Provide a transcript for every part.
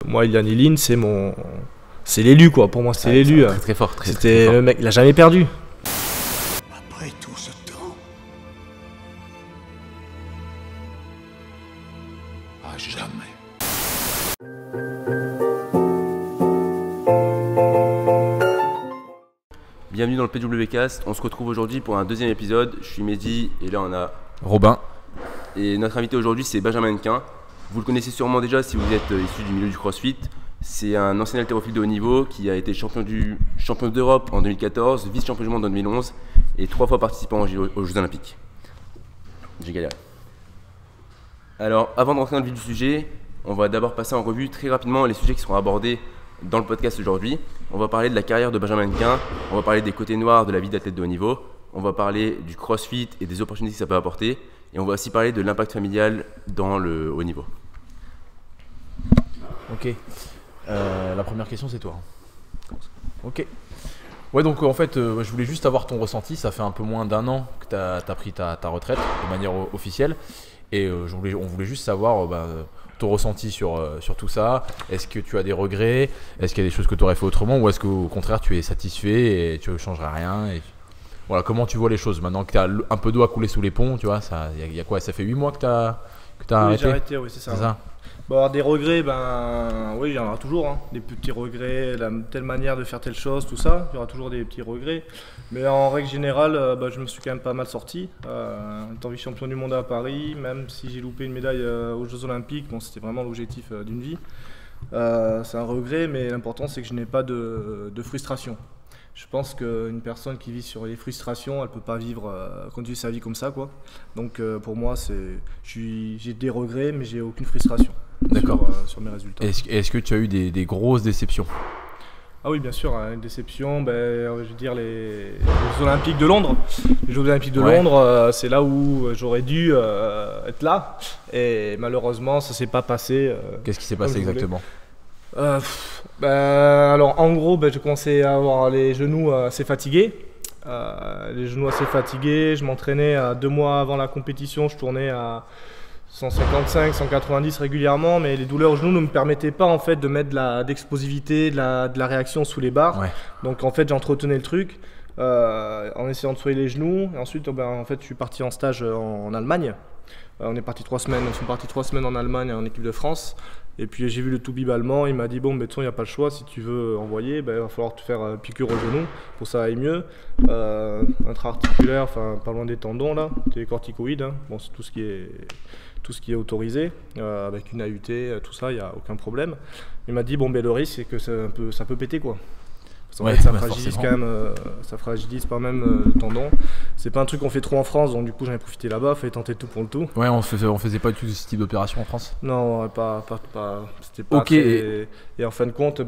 Moi, Ilian Ilin, c'est l'élu quoi. Pour moi, c'est l'élu. Très fort. C'était le mec, il a jamais perdu. Après tout ce temps, à jamais. Bienvenue dans le PWcast. On se retrouve aujourd'hui pour un deuxième épisode. Je suis Mehdi et là on a Robin. Et notre invité aujourd'hui c'est Benjamin Hennequin. Vous le connaissez sûrement déjà si vous êtes issu du milieu du CrossFit. C'est un ancien haltérophile de haut niveau qui a été champion d'Europe en 2014, vice-champion du monde en 2011 et 3 fois participant aux Jeux Olympiques. J'ai galéré. Alors avant de rentrer dans le vif du sujet, on va d'abord passer en revue très rapidement les sujets qui seront abordés dans le podcast aujourd'hui. On va parler de la carrière de Benjamin Hennequin, on va parler des côtés noirs de la vie d'athlète de haut niveau, on va parler du CrossFit et des opportunités que ça peut apporter, et on va aussi parler de l'impact familial dans le haut niveau. Ok. La première question c'est toi. Ok. Ouais, donc en fait je voulais juste avoir ton ressenti. Ça fait un peu moins d'un an que tu as pris ta retraite de manière officielle, et on voulait juste savoir ton ressenti sur tout ça. Est-ce que tu as des regrets? Est-ce qu'il y a des choses que tu aurais fait autrement, ou est-ce qu'au contraire tu es satisfait et tu ne changerais rien voilà, comment tu vois les choses maintenant que tu as un peu d'eau à couler sous les ponts, tu vois, y a quoi, ça fait 8 mois que tu as arrêté? Oui, j'ai arrêté, oui, c'est ça. Bon, alors des regrets, oui, il y en aura toujours, hein. Des petits regrets, telle manière de faire telle chose, tout ça, il y aura toujours des petits regrets. Mais en règle générale, je me suis quand même pas mal sorti. Étant vice-champion du monde à Paris, même si j'ai loupé une médaille aux Jeux Olympiques, bon, c'était vraiment l'objectif d'une vie. C'est un regret, mais l'important c'est que je n'ai pas de frustration. Je pense qu'une personne qui vit sur les frustrations, elle ne peut pas continuer sa vie comme ça, quoi. Donc pour moi, j'ai des regrets, mais j'ai aucune frustration. D'accord. Sur mes résultats. Est-ce que tu as eu des grosses déceptions? Ah oui, bien sûr, une déception, je veux dire les Jeux Olympiques de Londres. Les Jeux Olympiques de Londres, c'est là où j'aurais dû être là, et malheureusement, ça ne s'est pas passé. Qu'est-ce qui s'est passé exactement? Alors en gros, j'ai commencé à avoir les genoux assez fatigués. Je m'entraînais 2 mois avant la compétition, je tournais à 155, 190 régulièrement, mais les douleurs aux genoux ne me permettaient pas en fait de mettre d'explosivité, de la réaction sous les barres. Ouais. Donc en fait j'entretenais le truc en essayant de soigner les genoux. Et ensuite en fait je suis parti en stage en Allemagne. On est parti 3 semaines, ils sont partis 3 semaines en Allemagne en équipe de France. Et puis j'ai vu le Toubib allemand, il m'a dit bon, il n'y a pas le choix, si tu veux envoyer, il va falloir te faire piqûre au genou pour que ça aille mieux. Intra-articulaire, pas loin des tendons là, des corticoïdes, hein. Bon, c'est tout ce qui est autorisé, avec une AUT, tout ça, il n'y a aucun problème. Il m'a dit bon, le risque c'est que ça peut péter quoi. En fait, ça fragilise quand même le tendon. C'est pas un truc qu'on fait trop en France, donc du coup j'en ai profité là-bas, il fallait tenter tout pour le tout. Ouais, on faisait pas du tout ce type d'opération en France? Non, c'était pas okay. Et en fin de compte,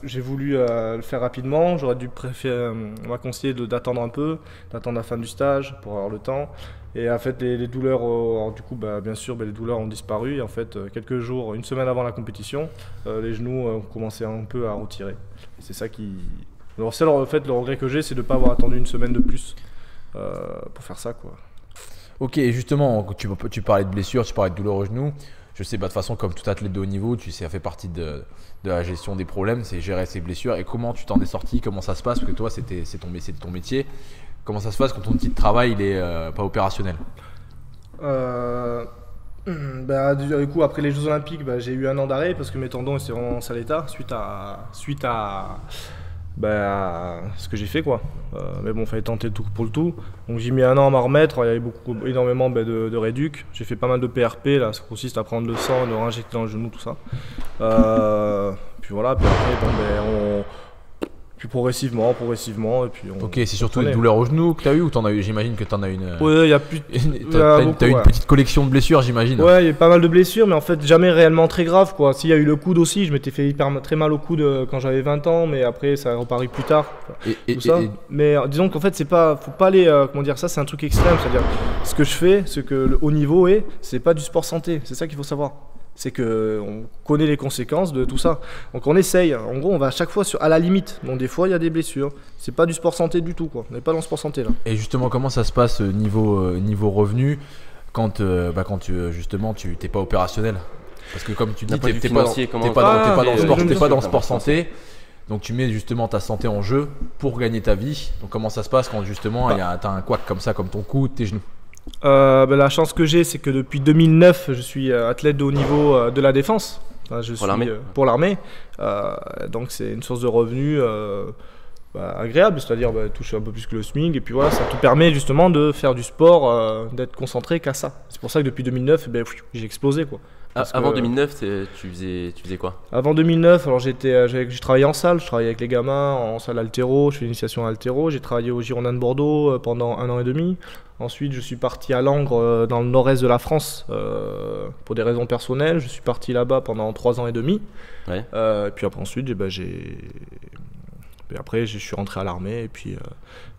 j'ai voulu le faire rapidement. J'aurais dû on m'a conseillé d'attendre un peu, d'attendre la fin du stage pour avoir le temps. Et en fait, les douleurs, bien sûr, les douleurs ont disparu. Et en fait, quelques jours, une semaine avant la compétition, les genoux ont commencé un peu à retirer. Et c'est ça qui. Alors, le regret que j'ai, c'est de ne pas avoir attendu une semaine de plus pour faire ça, quoi. Ok, et justement, tu parlais de blessures, tu parlais de douleurs aux genoux. Je sais, de toute façon, comme tout athlète de haut niveau, tu sais, ça fait partie de la gestion des problèmes, c'est gérer ses blessures. Et comment tu t'en es sorti? Comment ça se passe? Parce que toi, c'était ton métier. Comment ça se passe quand ton outil de travail il est pas opérationnel? Du coup, après les Jeux Olympiques, j'ai eu 1 an d'arrêt parce que mes tendons étaient vraiment en sale état suite à ce que j'ai fait, quoi. Mais bon, il fallait tenter le tout pour le tout. Donc j'ai mis 1 an à m'en remettre. Il y avait énormément de réduc. J'ai fait pas mal de PRP, là, ça consiste à prendre le sang, le réinjecter dans le genou, tout ça. Puis voilà, puis après, puis progressivement, et puis ok, c'est surtout des douleurs aux genoux que tu as eu, ou t'en as eu? J'imagine que tu en as une. Ouais, il y a plus. T'as eu une petite collection de blessures, j'imagine. Ouais, il y a pas mal de blessures, mais en fait jamais réellement très grave, quoi. S'il y a eu le coude aussi, je m'étais fait très mal au coude quand j'avais 20 ans, mais après ça a reparu plus tard. Mais disons qu'en fait faut pas aller, ça c'est un truc extrême, c'est-à-dire ce que je fais, ce que le haut niveau c'est pas du sport santé, c'est ça qu'il faut savoir. C'est qu'on connaît les conséquences de tout ça. Donc on essaye, en gros on va à chaque fois à la limite. Donc des fois il y a des blessures. C'est pas du sport santé du tout, quoi. On n'est pas dans le sport santé là. Et justement, comment ça se passe niveau revenu quand tu t'es pas opérationnel? Parce que comme tu dis, D'un point de vue t'es pas dans financier, comment- t'es pas dans le sport, bien t'es sûr. pas dans le sport santé. Donc tu mets justement ta santé en jeu pour gagner ta vie. Donc comment ça se passe quand justement t'as un couac comme ça, comme ton cou, tes genoux? La chance que j'ai, c'est que depuis 2009, je suis athlète de haut niveau de la défense. Enfin, je Pour suis, l'armée. Pour l'armée. Donc c'est une source de revenus agréable, c'est-à-dire toucher un peu plus que le SMIC. Et puis voilà, ça te permet justement de faire du sport, d'être concentré qu'à ça. C'est pour ça que depuis 2009, j'ai explosé, quoi. Parce Avant que, 2009, tu faisais quoi? Avant 2009, alors j'ai travaillé en salle, je travaillais avec les gamins en salle haltéro, je fais l'initiation à haltéro, j'ai travaillé au Girondin de Bordeaux pendant 1 an et demi. Ensuite, je suis parti à Langres dans le nord-est de la France pour des raisons personnelles. Je suis parti là-bas pendant 3 ans et demi. Ouais. Et puis ensuite, après, je suis rentré à l'armée. Et puis,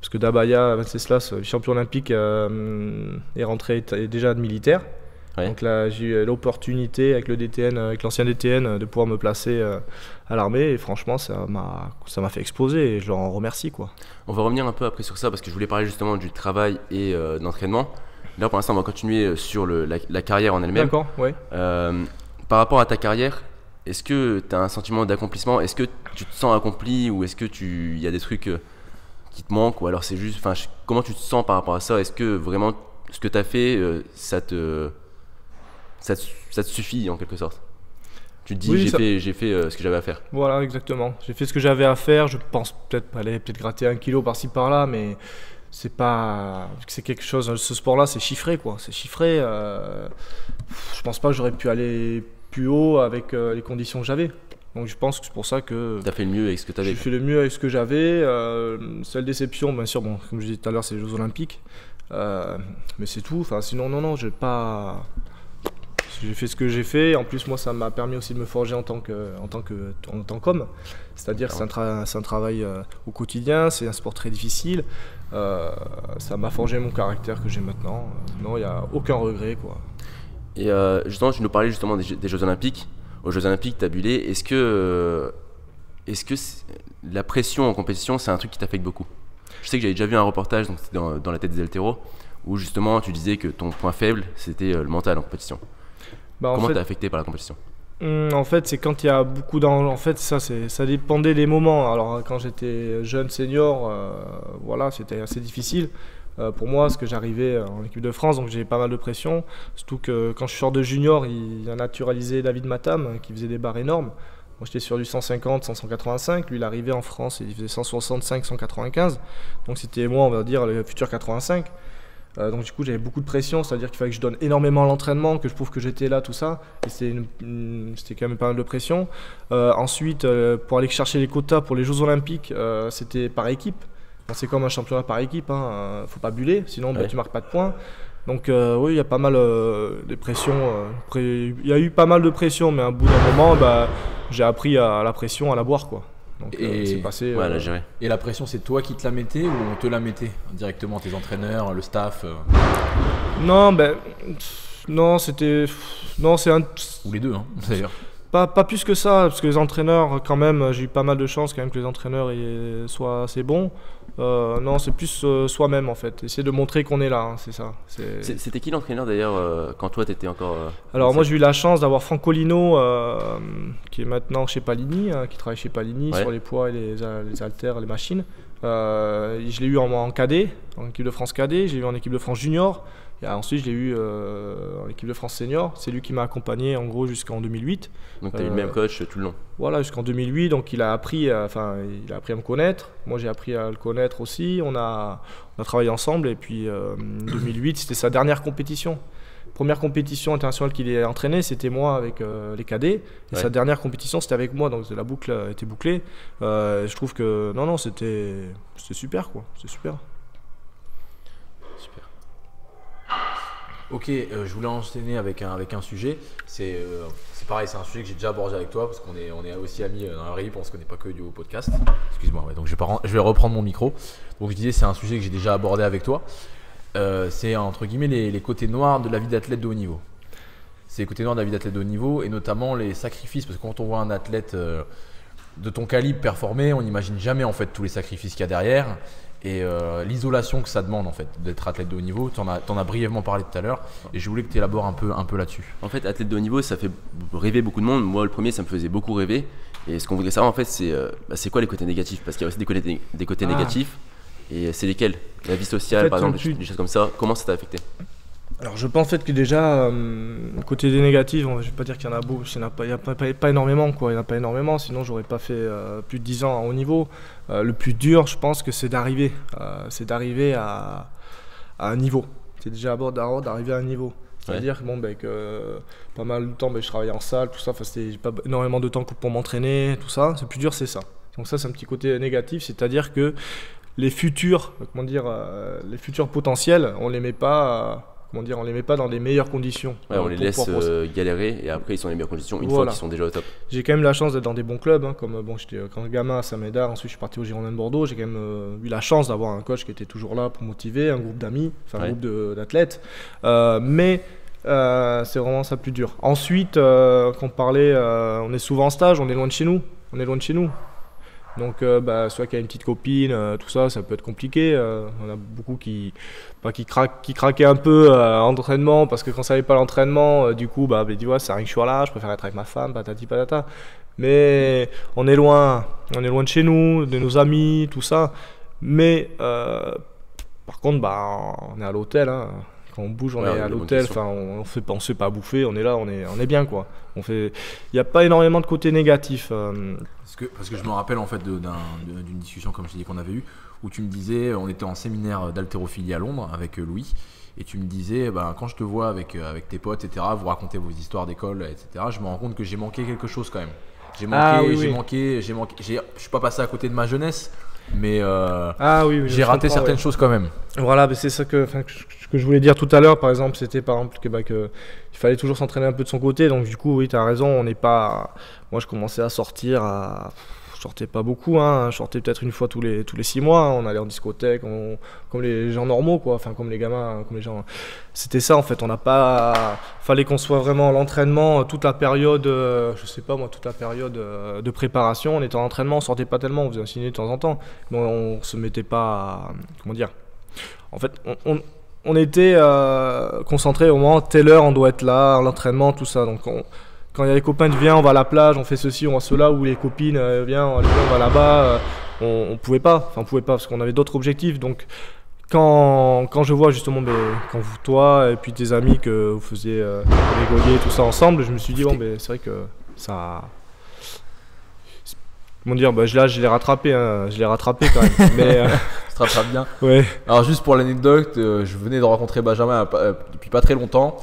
parce que Dabaya Venceslas, le champion olympique, est rentré déjà de militaire. Ouais. Donc là, j'ai eu l'opportunité avec le DTN, avec l'ancien DTN, de pouvoir me placer à l'armée. Et franchement, ça m'a fait exploser et je leur en remercie, quoi. On va revenir un peu après sur ça parce que je voulais parler justement du travail et d'entraînement. Là, pour l'instant, on va continuer sur la carrière en elle-même. D'accord, ouais. Par rapport à ta carrière, est-ce que tu as un sentiment d'accomplissement? Est-ce que tu te sens accompli ou est-ce que il y a des trucs qui te manquent ou alors c'est juste, comment tu te sens par rapport à ça? Est-ce que vraiment ce que tu as fait, ça te suffit en quelque sorte? Tu te dis, Oui, j'ai fait ce que j'avais à faire. Voilà, exactement. J'ai fait ce que j'avais à faire. Je pense peut-être gratter 1 kilo par-ci par-là, mais c'est pas. C'est quelque chose. Ce sport-là, c'est chiffré, quoi. C'est chiffré. Je pense pas que j'aurais pu aller plus haut avec les conditions que j'avais. Donc je pense que c'est pour ça que. Tu as fait le mieux avec ce que tu avais. J'ai fait le mieux avec ce que j'avais. Seule déception, bien sûr, comme je disais tout à l'heure, c'est les Jeux Olympiques. Mais c'est tout. Enfin, sinon, non, j'ai pas. J'ai fait ce que j'ai fait. En plus, moi, ça m'a permis aussi de me forger en tant qu'homme. C'est-à-dire que c'est un travail au quotidien, c'est un sport très difficile. Ça m'a forgé mon caractère que j'ai maintenant. Non, il n'y a aucun regret, quoi. Et justement, tu nous parlais justement des Jeux Olympiques. Aux Jeux Olympiques, tu as bullé. Est-ce que la pression en compétition, c'est un truc qui t'affecte beaucoup? Je sais que j'avais déjà vu un reportage, donc c'était dans la tête des haltéros, où justement tu disais que ton point faible, c'était le mental en compétition. Comment t'es affecté par la compétition? En fait, c'est quand il y a beaucoup d'enjeux. En fait, ça dépendait des moments. Alors, quand j'étais jeune senior, voilà, c'était assez difficile pour moi, parce que j'arrivais en équipe de France, donc j'avais pas mal de pression. Surtout que quand je sors de junior, il a naturalisé David Matam, qui faisait des barres énormes. Moi, j'étais sur du 150, 185. Lui, il arrivait en France et il faisait 165, 195. Donc, c'était moi, on va dire, le futur 85. Donc du coup j'avais beaucoup de pression, c'est-à-dire qu'il fallait que je donne énormément à l'entraînement, que je prouve que j'étais là, tout ça, et c'était quand même pas mal de pression. Ensuite, pour aller chercher les quotas pour les Jeux Olympiques, c'était par équipe. Bon, c'est comme un championnat par équipe, hein. Faut pas buller, sinon tu marques pas de points. Donc oui, il y a pas mal de pression. Il y a eu pas mal de pression, mais à un bout d'un moment, j'ai appris à la pression, à la boire, quoi. Donc, c'est passé. Ouais, la gérer. Et la pression, c'est toi qui te la mettais ou on te la mettait directement, tes entraîneurs, le staff Non, c'était. Non, c'est un. Ou les deux, hein, d'ailleurs. Pas plus que ça, parce que les entraîneurs, quand même, j'ai eu pas mal de chance quand même que les entraîneurs soient assez bons. Non, c'est plus soi-même en fait. Essayer de montrer qu'on est là, hein, c'est ça. C'était qui l'entraîneur d'ailleurs quand toi t'étais encore Alors moi j'ai eu la chance d'avoir Franco Lino qui est maintenant chez Palini, qui travaille chez Palini sur les poids et les haltères, les machines. Je l'ai eu en cadet, en équipe de France cadet, j'ai eu en équipe de France junior. Et ensuite, je l'ai eu en équipe de France senior. C'est lui qui m'a accompagné en gros jusqu'en 2008. Donc, tu as eu le même coach tout le long? Voilà, jusqu'en 2008. Donc, il a appris à me connaître. Moi, j'ai appris à le connaître aussi. On a travaillé ensemble. Et puis, 2008, c'était sa dernière compétition. Première compétition internationale qu'il a entraînée, c'était moi avec les cadets. Et sa dernière compétition, c'était avec moi. Donc, la boucle était bouclée. Je trouve que non, c'était super, quoi. C'était super. Ok, je voulais enchaîner avec un sujet. C'est pareil, c'est un sujet que j'ai déjà abordé avec toi parce qu'on est aussi amis dans la vraie vie, on se connaît pas que du podcast. Excuse-moi, donc je vais reprendre mon micro. Donc je disais, c'est un sujet que j'ai déjà abordé avec toi. C'est entre guillemets les côtés noirs de la vie d'athlète de haut niveau. C'est les côtés noirs de la vie d'athlète de haut niveau et notamment les sacrifices, parce que quand on voit un athlète de ton calibre performer, on n'imagine jamais en fait tous les sacrifices qu'il y a derrière. et l'isolation que ça demande en fait d'être athlète de haut niveau. T'en as brièvement parlé tout à l'heure et je voulais que tu élabores un peu là-dessus. En fait, athlète de haut niveau, ça fait rêver beaucoup de monde. Moi, le premier, ça me faisait beaucoup rêver. Et ce qu'on voudrait savoir, en fait, c'est quoi les côtés négatifs? Parce qu'il y a aussi des côtés négatifs. Et c'est lesquels? La vie sociale, En fait, par exemple, des choses comme ça. Comment ça t'a affecté? Alors je pense en fait que déjà, côté des négatifs, je vais pas dire qu'il y en a beaucoup, il n'y a pas énormément quoi, il n'y en a pas énormément, sinon j'aurais pas fait plus de 10 ans à haut niveau. Le plus dur, je pense que c'est d'arriver à un niveau. C'est déjà d'arriver à un niveau. C'est-à-dire que pas mal de temps je travaillais en salle, tout ça, j'ai pas énormément de temps pour m'entraîner, tout ça. Le plus dur c'est ça. Donc ça c'est un petit côté négatif, c'est-à-dire que les futurs potentiels, on les met pas dans les meilleures conditions. Ouais, on les laisse galérer et après ils sont dans les meilleures conditions une fois qu'ils sont déjà au top. J'ai quand même la chance d'être dans des bons clubs, comme j'étais quand gamin à Saint-Médard, ensuite je suis parti au Girondins de Bordeaux. J'ai quand même eu la chance d'avoir un coach qui était toujours là pour motiver, un groupe d'amis, un groupe d'athlètes. Mais c'est vraiment ça le plus dur. Ensuite, quand on parlait, on est souvent en stage, on est loin de chez nous. Donc, soit qu'il y a une petite copine, tout ça, ça peut être compliqué. On a beaucoup qui craquaient un peu à l'entraînement parce que quand ça n'allait pas à l'entraînement, du coup, ils disent ouais, c'est rien que je suis là, je préfère être avec ma femme, patati patata. Mais on est loin de chez nous, de nos amis, tout ça. Mais par contre, on est à l'hôtel. Hein. Quand on bouge, on est à l'hôtel. Enfin, on se fait pas bouffer. On est là, on est bien quoi. Il n'y a pas énormément de côté négatif. Parce que je me rappelle en fait d'une discussion comme je t'ai dit qu'on avait eue où tu me disais, on était en séminaire d'haltérophilie à Londres avec Louis et tu me disais quand je te vois avec tes potes etc, vous racontez vos histoires d'école etc, je me rends compte que j'ai manqué quelque chose quand même. Je suis pas passé à côté de ma jeunesse mais j'ai raté certaines choses quand même. Voilà, c'est ça que je voulais dire tout à l'heure. Par exemple, c'était que il fallait toujours s'entraîner un peu de son côté. Donc du coup, oui, tu as raison. Moi, je commençais à sortir. Je sortais pas beaucoup. Hein. Je sortais peut-être une fois tous les 6 mois. Hein. On allait en discothèque, comme les gens normaux, quoi. Enfin, comme les gamins, comme les gens. C'était ça en fait. Fallait qu'on soit vraiment à l'entraînement toute la période. Toute la période de préparation. On était en entraînement, on sortait pas tellement. On faisait un ciné de temps en temps, mais on se mettait pas. Comment dire? En fait, on était concentré au moment telle heure, on doit être là, à l'entraînement, tout ça. Donc quand il y a les copains qui viennent, on va à la plage, on fait ceci, on va cela, ou les copines viennent, on va là-bas. On pouvait pas parce qu'on avait d'autres objectifs. Donc quand je vois justement quand toi et puis tes amis que vous faisiez rigoler tout ça ensemble, je me suis dit c'est vrai que ça. Comment dire, je l'ai rattrapé quand même. Mais ça te rattrape bien. Ouais. Alors juste pour l'anecdote, je venais de rencontrer Benjamin depuis pas très longtemps.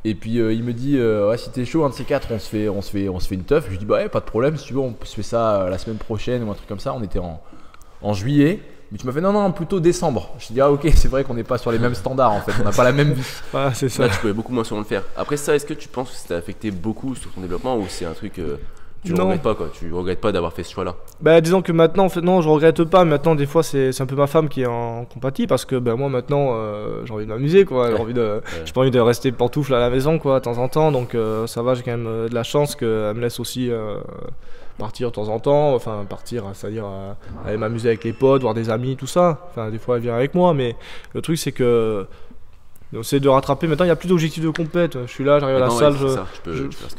Et puis il me dit si t'es chaud, un de ces quatre, on se fait une teuf. Je lui dis pas de problème, si tu veux, on se fait ça la semaine prochaine ou un truc comme ça. On était en juillet. Mais tu m'as fait non, plutôt décembre. Je te dis ok, c'est vrai qu'on n'est pas sur les mêmes standards en fait, on n'a pas la même vie. C'est ça. Là, tu pouvais beaucoup moins sûrement le faire. Après ça, est-ce que tu penses que ça t'a affecté beaucoup sur ton développement ou c'est un truc tu regrettes pas quoi? Tu regrettes pas d'avoir fait ce choix-là? Disons que maintenant, en fait, non, je regrette pas. Maintenant, des fois, c'est un peu ma femme qui en compatit parce que moi maintenant, j'ai envie de m'amuser quoi. J'ai pas envie de rester pantoufle à la maison quoi, de temps en temps. Donc ça va, j'ai quand même de la chance qu'elle me laisse aussi partir de temps en temps. Enfin, partir, c'est-à-dire aller m'amuser avec les potes, voir des amis, tout ça. Enfin, des fois, elle vient avec moi, mais le truc c'est que c'est de rattraper. Maintenant, il n'y a plus d'objectif de compète. Je suis là, j'arrive à la salle.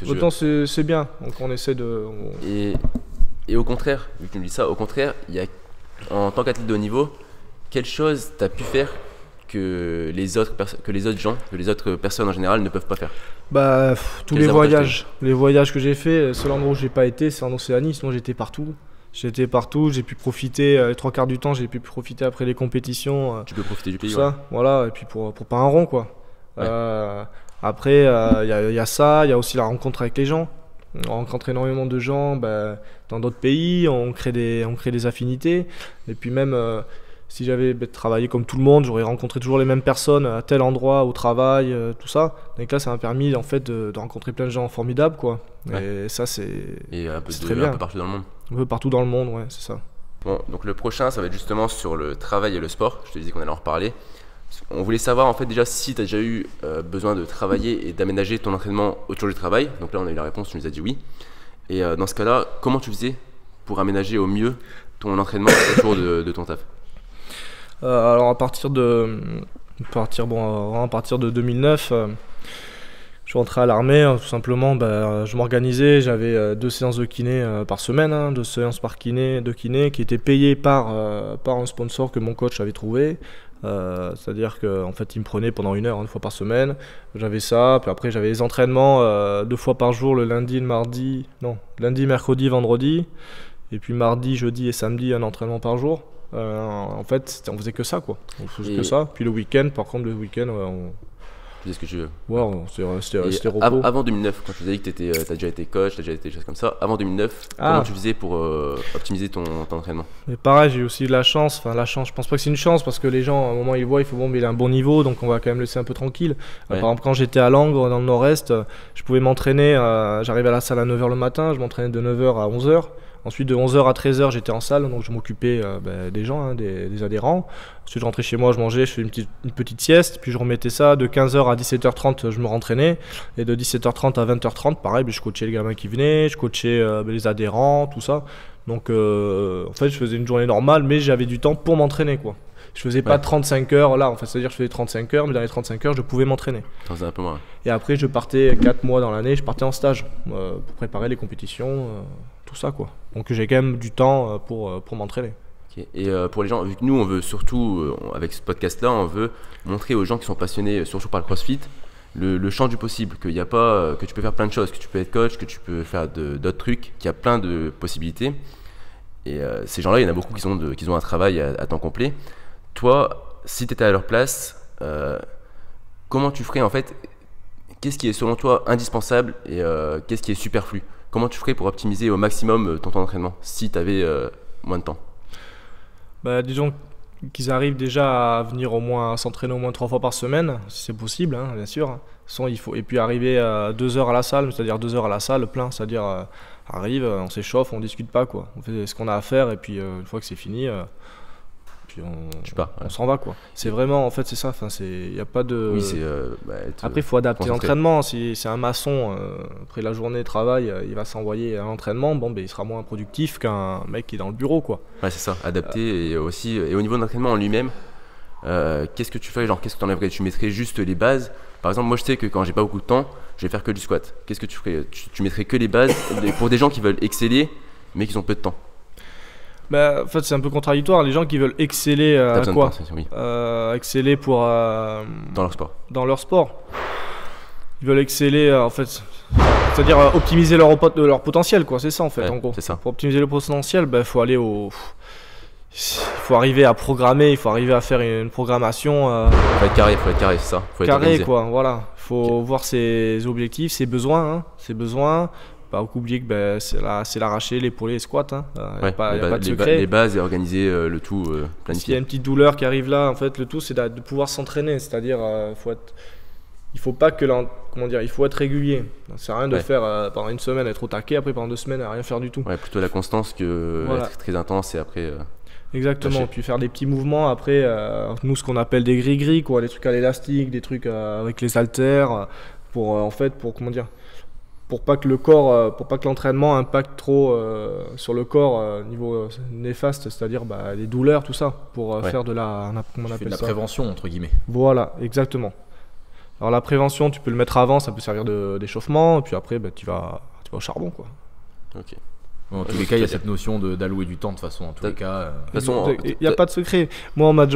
Autant c'est bien. Donc, on essaie de. Et au contraire, vu que tu me dis ça, au contraire, en tant qu'athlète de haut niveau, quelle chose tu as pu faire que les autres personnes en général ne peuvent pas faire? Tous les voyages que j'ai fait. Le seul endroit où j'ai pas été, c'est en Océanie. Sinon, j'étais partout. J'ai pu profiter, les 3/4 du temps, j'ai pu profiter après les compétitions. Tu peux profiter du pays, ça, voilà, et puis pour pas un rond, quoi. Ouais. Après, il y a ça, il y a aussi la rencontre avec les gens. On rencontre énormément de gens dans d'autres pays, on crée des affinités. Et puis même, si j'avais travaillé comme tout le monde, j'aurais rencontré toujours les mêmes personnes à tel endroit, au travail, tout ça. Donc là, ça m'a permis en fait de rencontrer plein de gens formidables, quoi. Ouais. Et ça, c'est très bien. Un peu partout dans le monde. Un peu partout dans le monde, ouais, c'est ça. Bon, donc le prochain, ça va être justement sur le travail et le sport. Je te disais qu'on allait en reparler. On voulait savoir en fait déjà si tu as déjà eu besoin de travailler et d'aménager ton entraînement autour du travail. Donc là, on a eu la réponse, tu nous as dit oui. Et dans ce cas-là, comment tu faisais pour aménager au mieux ton entraînement autour de ton taf? Alors à partir de 2009, je suis rentré à l'armée, tout simplement, je m'organisais, j'avais 2 séances de kiné par semaine, 2 séances par kiné, de kiné qui étaient payées par un sponsor que mon coach avait trouvé. C'est-à-dire qu'en fait il me prenait pendant 1 heure, 1 fois par semaine. J'avais ça, puis après j'avais les entraînements 2 fois par jour, le lundi, lundi, mercredi, vendredi. Et puis mardi, jeudi et samedi, un entraînement par jour. En fait, on faisait que ça, quoi. On faisait que ça. Puis le week-end, par contre, Tu dis ce que tu veux. Ouais, c'était repos. Avant 2009, quand tu disais que t'as déjà été coach, t'as déjà été des choses comme ça, avant 2009, comment tu faisais pour optimiser ton entraînement? Mais pareil, j'ai eu aussi de la chance. Enfin, la chance, je pense pas que c'est une chance parce que les gens, à un moment, ils voient, mais il a un bon niveau, donc on va quand même le laisser un peu tranquille. Par exemple, quand j'étais à Langres, dans le nord-est, je pouvais m'entraîner. J'arrivais à la salle à 9h le matin, je m'entraînais de 9h à 11h. Ensuite, de 11h à 13h, j'étais en salle, donc je m'occupais des gens, des adhérents. Ensuite, je rentrais chez moi, je mangeais, je faisais une petite sieste, puis je remettais ça. De 15h à 17h30, je me rentraînais. Et de 17h30 à 20h30, pareil, je coachais les gamins qui venaient, je coachais les adhérents, tout ça. Donc, en fait, je faisais une journée normale, mais j'avais du temps pour m'entraîner, quoi. Je faisais pas 35 heures là, c'est-à-dire que je faisais 35 heures, mais dans les 35 heures, je pouvais m'entraîner. T'en faisais un peu moins. Et après, je partais 4 mois dans l'année, je partais en stage pour préparer les compétitions, tout ça, quoi. Donc j'ai quand même du temps pour m'entraîner. Okay. Et pour les gens, vu que nous, on veut surtout, avec ce podcast-là, on veut montrer aux gens qui sont passionnés, surtout par le CrossFit, le champ du possible, qu'il y a pas, que tu peux faire plein de choses, que tu peux être coach, que tu peux faire d'autres trucs, qu'il y a plein de possibilités. Et ces gens-là, il y en a beaucoup qui ont un travail à temps complet. Toi, si tu étais à leur place, comment tu ferais en fait? Qu'est-ce qui est selon toi indispensable et qu'est-ce qui est superflu? Comment tu ferais pour optimiser au maximum ton temps d'entraînement si tu avais moins de temps? Disons qu'ils arrivent déjà à venir s'entraîner au moins 3 fois par semaine, si c'est possible, bien sûr. Et puis arriver à 2 heures à la salle, c'est-à-dire 2 heures à la salle plein, c'est-à-dire arrive, on s'échauffe, on discute pas, quoi. On fait ce qu'on a à faire et puis une fois que c'est fini, on s'en va, quoi. C'est vraiment, en fait, c'est ça. Enfin, y a pas de. Oui, après, il faut adapter l'entraînement. Si c'est un maçon, après la journée de travail, il va s'envoyer à l'entraînement. Il sera moins productif qu'un mec qui est dans le bureau, quoi. Ouais, c'est ça. Adapter et aussi et au niveau de l'entraînement en lui-même, qu'est-ce que tu ferais? Genre, qu'est-ce que tu enlèverais? Tu mettrais juste les bases. Par exemple, moi, je sais que quand j'ai pas beaucoup de temps, je vais faire que du squat. Qu'est-ce que tu ferais? Tu mettrais que les bases pour des gens qui veulent exceller, mais qui ont peu de temps. En fait, c'est un peu contradictoire. Les gens qui veulent exceller à quoi? Exceller pour dans leur sport. Ils veulent exceller en fait, c'est-à-dire optimiser leur potentiel, quoi. C'est ça, en fait, en gros. C'est ça. Pour optimiser le potentiel, faut aller il faut arriver à programmer, il faut arriver à faire une programmation. Faut être carré, c'est ça. Faut être carré, organisé. quoi. Voilà. Faut voir ses objectifs, ses besoins, Pas oublier que c'est l'arraché, l'épaulé, les squats. Y a pas de secret. Les bases et organiser le tout planifié. S'il y a une petite douleur qui arrive là, en fait, le tout c'est de pouvoir s'entraîner. C'est-à-dire, il faut pas que il faut être régulier. Ça sert à rien de faire pendant une semaine être au taquet, après pendant 2 semaines à rien faire du tout. Ouais, plutôt la constance que être très intense et après. Exactement. Lâcher. Puis faire des petits mouvements après. Nous, ce qu'on appelle des gris-gris, quoi, des trucs à l'élastique, des trucs avec les haltères, pour pas que l'entraînement impacte trop sur le corps niveau néfaste, c'est-à-dire les douleurs, tout ça, pour faire de la prévention, entre guillemets. Voilà, exactement. Alors la prévention, tu peux le mettre avant, ça peut servir d'échauffement, et puis après tu vas au charbon, quoi. Ok. Bon, en tous les cas, il y a cette notion d'allouer du temps, de toute façon. En tous les cas, il n'y a pas de secret. Moi, on m'avait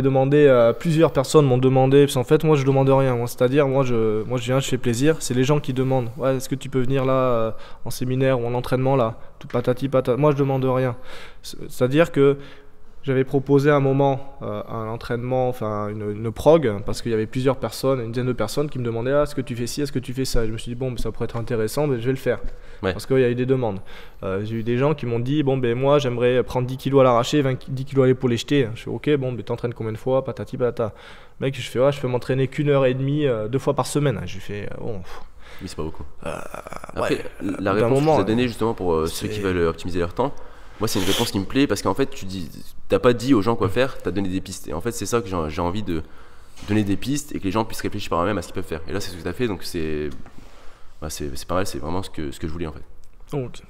demandé, plusieurs personnes m'ont demandé, parce qu'en fait, moi, je demande rien. C'est-à-dire, moi, je viens, je fais plaisir. C'est les gens qui demandent. Ouais, est-ce que tu peux venir là, en séminaire ou en entraînement là, tout patati patata. Moi, je demande rien. C'est-à-dire que j'avais proposé à un moment un entraînement, enfin une prog, parce qu'il y avait plusieurs personnes, une dizaine de personnes qui me demandaient est-ce que tu fais ci, est-ce que tu fais ça. Et je me suis dit ça pourrait être intéressant, je vais le faire. Parce qu'il y a eu des demandes. J'ai eu des gens qui m'ont dit moi j'aimerais prendre 10 kilos à l'arraché, 10 kilos à l'épaule jeter. Je fais ok, t'entraînes combien de fois, patati patata. Mec, je fais je peux m'entraîner qu'1 heure et demie 2 fois par semaine. Je fais Oui, c'est pas beaucoup. Après, la réponse que tu as donnée justement pour ceux qui veulent optimiser leur temps. Moi, c'est une réponse qui me plaît parce qu'en fait, t'as pas dit aux gens quoi faire, t'as donné des pistes. Et en fait, c'est ça que j'ai envie de donner des pistes et que les gens puissent réfléchir par eux-mêmes à ce qu'ils peuvent faire. Et là, c'est ce que t'as fait, donc c'est pas mal, c'est vraiment ce que je voulais en fait. Donc,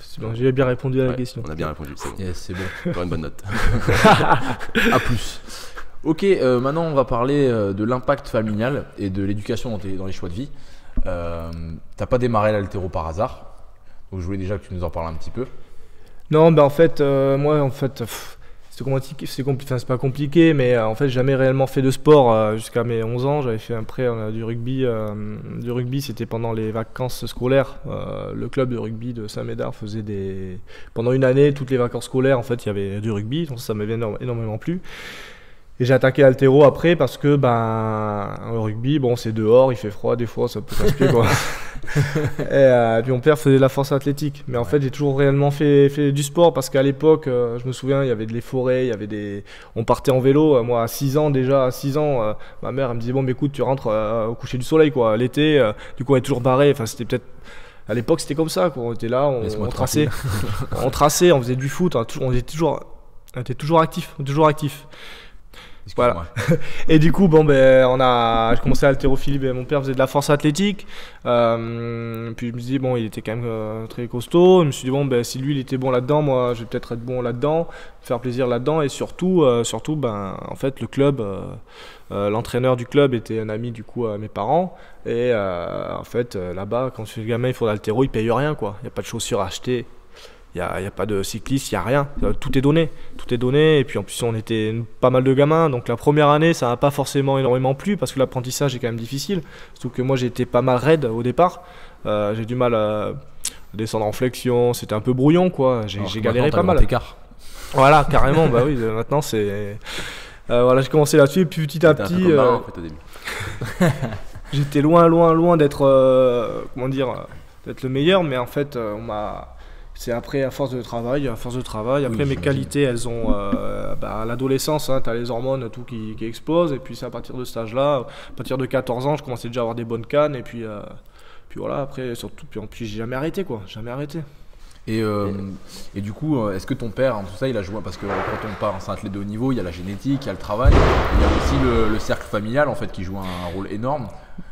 c'est bon, j'ai bien répondu à la Ouais, question. on a bien répondu, c'est bon. Yes, c'est bon. Encore une bonne note. À plus. Ok, maintenant on va parler de l'impact familial et de l'éducation dans les choix de vie. T'as pas démarré l'haltéro par hasard, donc je voulais déjà que tu nous en parles un petit peu. Non, en fait, moi, en fait, c'est pas compliqué, mais en fait, j'ai jamais réellement fait de sport jusqu'à mes 11 ans. J'avais fait après du rugby. Du rugby, c'était pendant les vacances scolaires. Le club de rugby de Saint-Médard faisait pendant une année, toutes les vacances scolaires, en fait, il y avait du rugby, donc ça m'avait énormément plu. Et j'ai attaqué l'haltéro après parce que le rugby, bon, c'est dehors, il fait froid des fois, ça peut casse-pied quoi. Et puis mon père faisait de la force athlétique, mais en fait j'ai toujours réellement fait du sport parce qu'à l'époque, je me souviens, il y avait les forêts, on partait en vélo. Moi à 6 ans déjà, ma mère elle me disait bon, mais écoute, tu rentres au coucher du soleil quoi, l'été. Du coup on est toujours barré. Enfin c'était peut-être à l'époque c'était comme ça quoi. On était là, on traçait, on faisait du foot, on était toujours actif. Voilà. Et du coup, j'ai commencé à haltérophilie. Mon père faisait de la force athlétique. Puis je me suis dit, il était quand même très costaud. Je me suis dit, si lui il était bon là-dedans, moi je vais peut-être être bon là-dedans, faire plaisir là-dedans. Et surtout, en fait, le club, l'entraîneur du club était un ami du coup à mes parents. Et en fait, là-bas, quand tu es gamin, il faut de l'haltéro, ils payent rien quoi. Il n'y a pas de chaussures à acheter. Il n'y a pas de cycliste, il n'y a rien, tout est donné, et puis en plus on était pas mal de gamins, donc la première année ça n'a pas forcément énormément plu parce que l'apprentissage est quand même difficile, surtout que moi j'étais pas mal raide au départ, j'ai du mal à descendre en flexion, c'était un peu brouillon quoi, j'ai galéré pas mal. Voilà, carrément, oui, maintenant c'est... voilà, j'ai commencé là-dessus, et puis petit à petit... En fait, au début. J'étais loin d'être, d'être le meilleur, mais en fait c'est après à force de travail, après mes qualités elles ont à l'adolescence, t'as les hormones tout qui explosent, et puis c'est à partir de cet âge-là, à partir de 14 ans, je commençais déjà à avoir des bonnes cannes, et puis voilà, après surtout, puis j'ai jamais arrêté. Et du coup, est-ce que ton père, tout ça, il a joué, parce que quand on part en athlète de haut niveau, il y a la génétique, il y a le travail, il y a aussi le cercle familial en fait qui joue un rôle énorme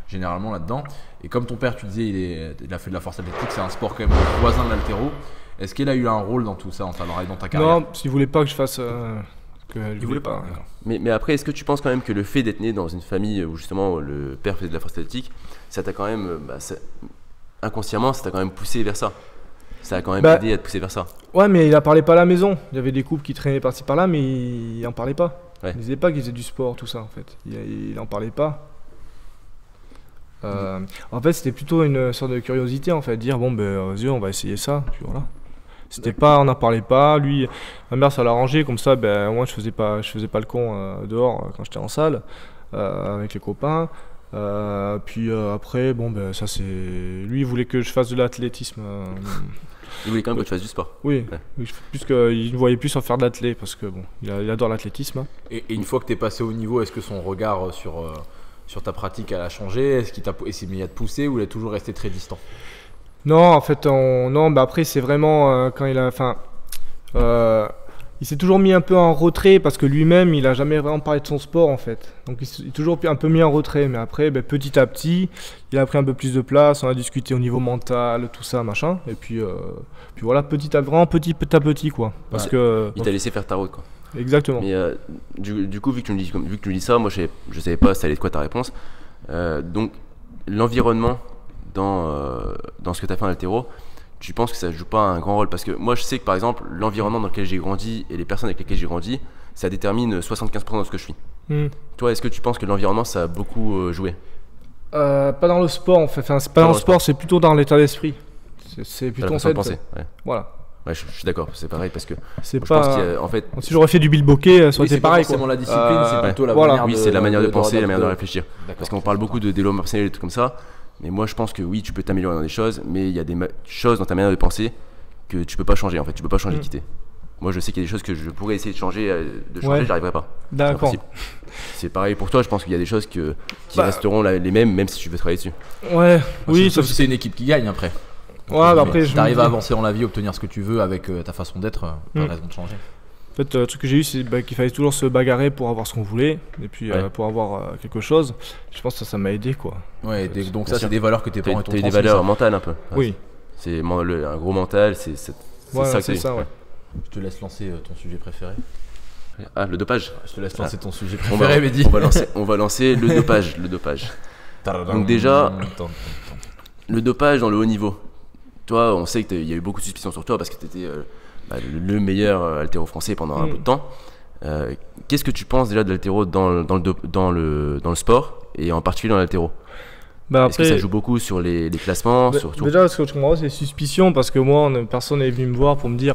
généralement là-dedans. Et comme ton père, tu disais, il a fait de la force athlétique, c'est un sport quand même voisin de l'haltéro. Est-ce qu'il a eu un rôle dans tout ça, dans ta carrière? Non, il voulait pas que je fasse. Il voulait pas. Mais après, est-ce que tu penses quand même que le fait d'être né dans une famille où justement le père faisait de la force athlétique, ça t'a quand même, inconsciemment, ça t'a quand même poussé vers ça? Ça a quand même aidé à te pousser vers ça. Ouais, mais il en parlait pas à la maison. Il y avait des couples qui traînaient par-ci par-là, mais il en parlait pas. Ouais. Il disait pas qu'il faisait du sport, tout ça en fait. Il en parlait pas. En fait, c'était plutôt une sorte de curiosité en fait, dire vas-y, on va essayer ça. Puis voilà. C'était pas, on n'en parlait pas. Lui, ma mère, ça l'arrangeait comme ça. Moi, je faisais pas le con dehors quand j'étais en salle avec les copains. Puis après, ça c'est. Lui, il voulait que je fasse de l'athlétisme. Il voulait quand même que tu fasses du sport. Oui, Ouais. oui, plus qu'il ne voyait plus en faire de l'athlé parce que il adore l'athlétisme. Et une fois que tu es passé au niveau, est-ce que son regard sur ta pratique a changé? Est-ce qu'il t'a essayé de te pousser ou il a toujours resté très distant? Non, en fait, après c'est vraiment quand il a, il s'est toujours mis un peu en retrait parce que lui-même, il a jamais vraiment parlé de son sport en fait. Donc il s'est toujours un peu mis en retrait. Mais après, petit à petit, il a pris un peu plus de place. On a discuté au niveau mental, tout ça, machin. Et puis voilà, petit à petit quoi. Parce que il t'a laissé faire ta route quoi. Exactement. Mais du coup, vu que tu me dis ça, moi je savais pas ça allait être quoi ta réponse. Donc l'environnement dans ce que tu as fait en haltéro, tu penses que ça joue pas un grand rôle? Parce que moi je sais que par exemple l'environnement dans lequel j'ai grandi et les personnes avec lesquelles j'ai grandi, ça détermine 75% de ce que je suis. Toi, est-ce que tu penses que l'environnement ça a beaucoup joué? Pas dans le sport en fait, c'est pas dans le sport, c'est plutôt dans l'état d'esprit. C'est plutôt en fait. Penser, ouais. Voilà. Ouais, je suis d'accord, c'est pareil parce que c'est je pas. pense qu'il y a, en fait, si j'aurais fait du bilboquet, ça aurait été pareil. C'est pas forcément la discipline, c'est plutôt la manière c'est la manière de penser, la manière de réfléchir. D'accord. Parce qu'on parle beaucoup de développement personnel et tout comme ça, mais moi je pense que oui, tu peux t'améliorer dans des choses, mais il y a des choses dans ta manière de penser que tu peux pas changer en fait, tu peux pas changer d'équité. Moi je sais qu'il y a des choses que je pourrais essayer de changer, j'arriverai pas. D'accord. C'est pareil pour toi, je pense qu'il y a des choses qui resteront les mêmes, même si tu veux travailler dessus. Ouais, oui, sauf si c'est une équipe qui gagne après. Après, si t'arrives à avancer dans la vie, obtenir ce que tu veux avec ta façon d'être, pas de raison de changer. En fait, le truc que j'ai eu, c'est qu'il fallait toujours se bagarrer pour avoir ce qu'on voulait, et puis pour avoir quelque chose. Je pense que ça m'a aidé, quoi. Ouais, donc ça, c'est des valeurs que tes parents t'ont transmises. T'as des valeurs mentales un peu. Oui. C'est un gros mental, c'est ça que c'est ça, ouais. Je te laisse lancer ton sujet préféré. Ah, le dopage. Je te laisse lancer ton sujet préféré, Mehdi. On va lancer le dopage. Donc déjà, le dopage dans le haut niveau. Toi, on sait qu'il y a eu beaucoup de suspicions sur toi parce que tu étais le meilleur haltéro français pendant un bout de temps. Qu'est-ce que tu penses déjà de l'haltéro dans le sport et en particulier dans l'haltéro? Est-ce que ça joue beaucoup sur les classements surtout? Déjà, ce que je comprends, c'est suspicion parce que moi, personne n'est venu me voir pour me dire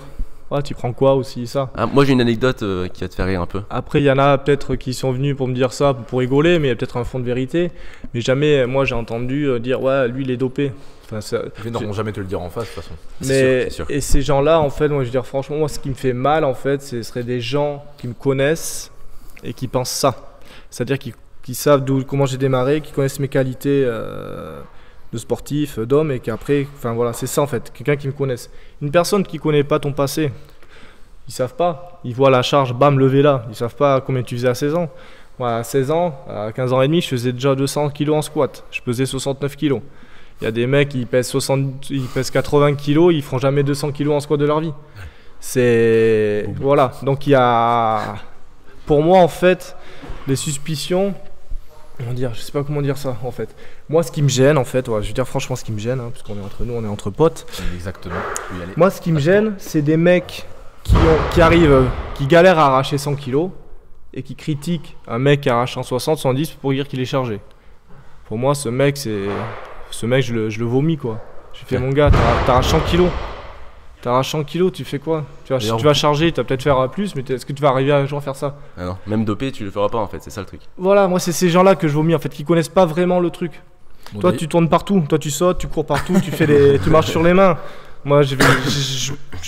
ah, tu prends quoi aussi ça. Moi, j'ai une anecdote qui va te faire rire un peu. Après, il y en a peut-être qui sont venus pour me dire ça pour rigoler, mais il y a peut-être un fond de vérité. Mais jamais, moi, j'ai entendu dire ouais, lui, il est dopé. Enfin, ils n'auront jamais te le dire en face de toute façon. Mais, c'est sûr. Et ces gens-là, en fait, moi, je veux dire, franchement, moi, ce qui me fait mal, en fait, ce serait des gens qui me connaissent et qui pensent ça. C'est-à-dire qui savent comment j'ai démarré, qui connaissent mes qualités de sportif, d'homme, et qu'après, enfin voilà, c'est ça en fait, quelqu'un qui me connaisse. Une personne qui connaît pas ton passé, ils savent pas, ils voient la charge, bam, levez là, ils savent pas combien tu faisais à 16 ans. Moi, à 16 ans, à 15 ans et demi, je faisais déjà 200 kg en squat, je pesais 69 kg. Il y a des mecs qui pèsent 80 kg, ils feront jamais 200 kg en squat de leur vie. C'est voilà, donc il y a, pour moi en fait, les suspicions. Je sais pas comment dire ça en fait. Moi, ce qui me gêne en fait, je veux dire franchement, ce qui me gêne, parce qu'on est entre nous, on est entre potes. Exactement. Moi, ce qui me gêne, c'est des mecs qui arrivent, qui galèrent à arracher 100 kg et qui critiquent un mec qui arrache 160, 110 pour dire qu'il est chargé. Pour moi, ce mec, je le vomis quoi. J'ai fait mon gars, t'arraches 100 kg. T'arraches 100 kg, tu fais quoi? Tu vas charger, tu vas peut-être faire plus, mais est-ce que tu vas arriver un jour à faire ça? Ah non, même dopé, tu le feras pas en fait, c'est ça le truc. Voilà, moi c'est ces gens-là que je vomis en fait, qui connaissent pas vraiment le truc. Toi tu tournes partout, toi tu sautes, tu cours partout, tu marches sur les mains. Moi je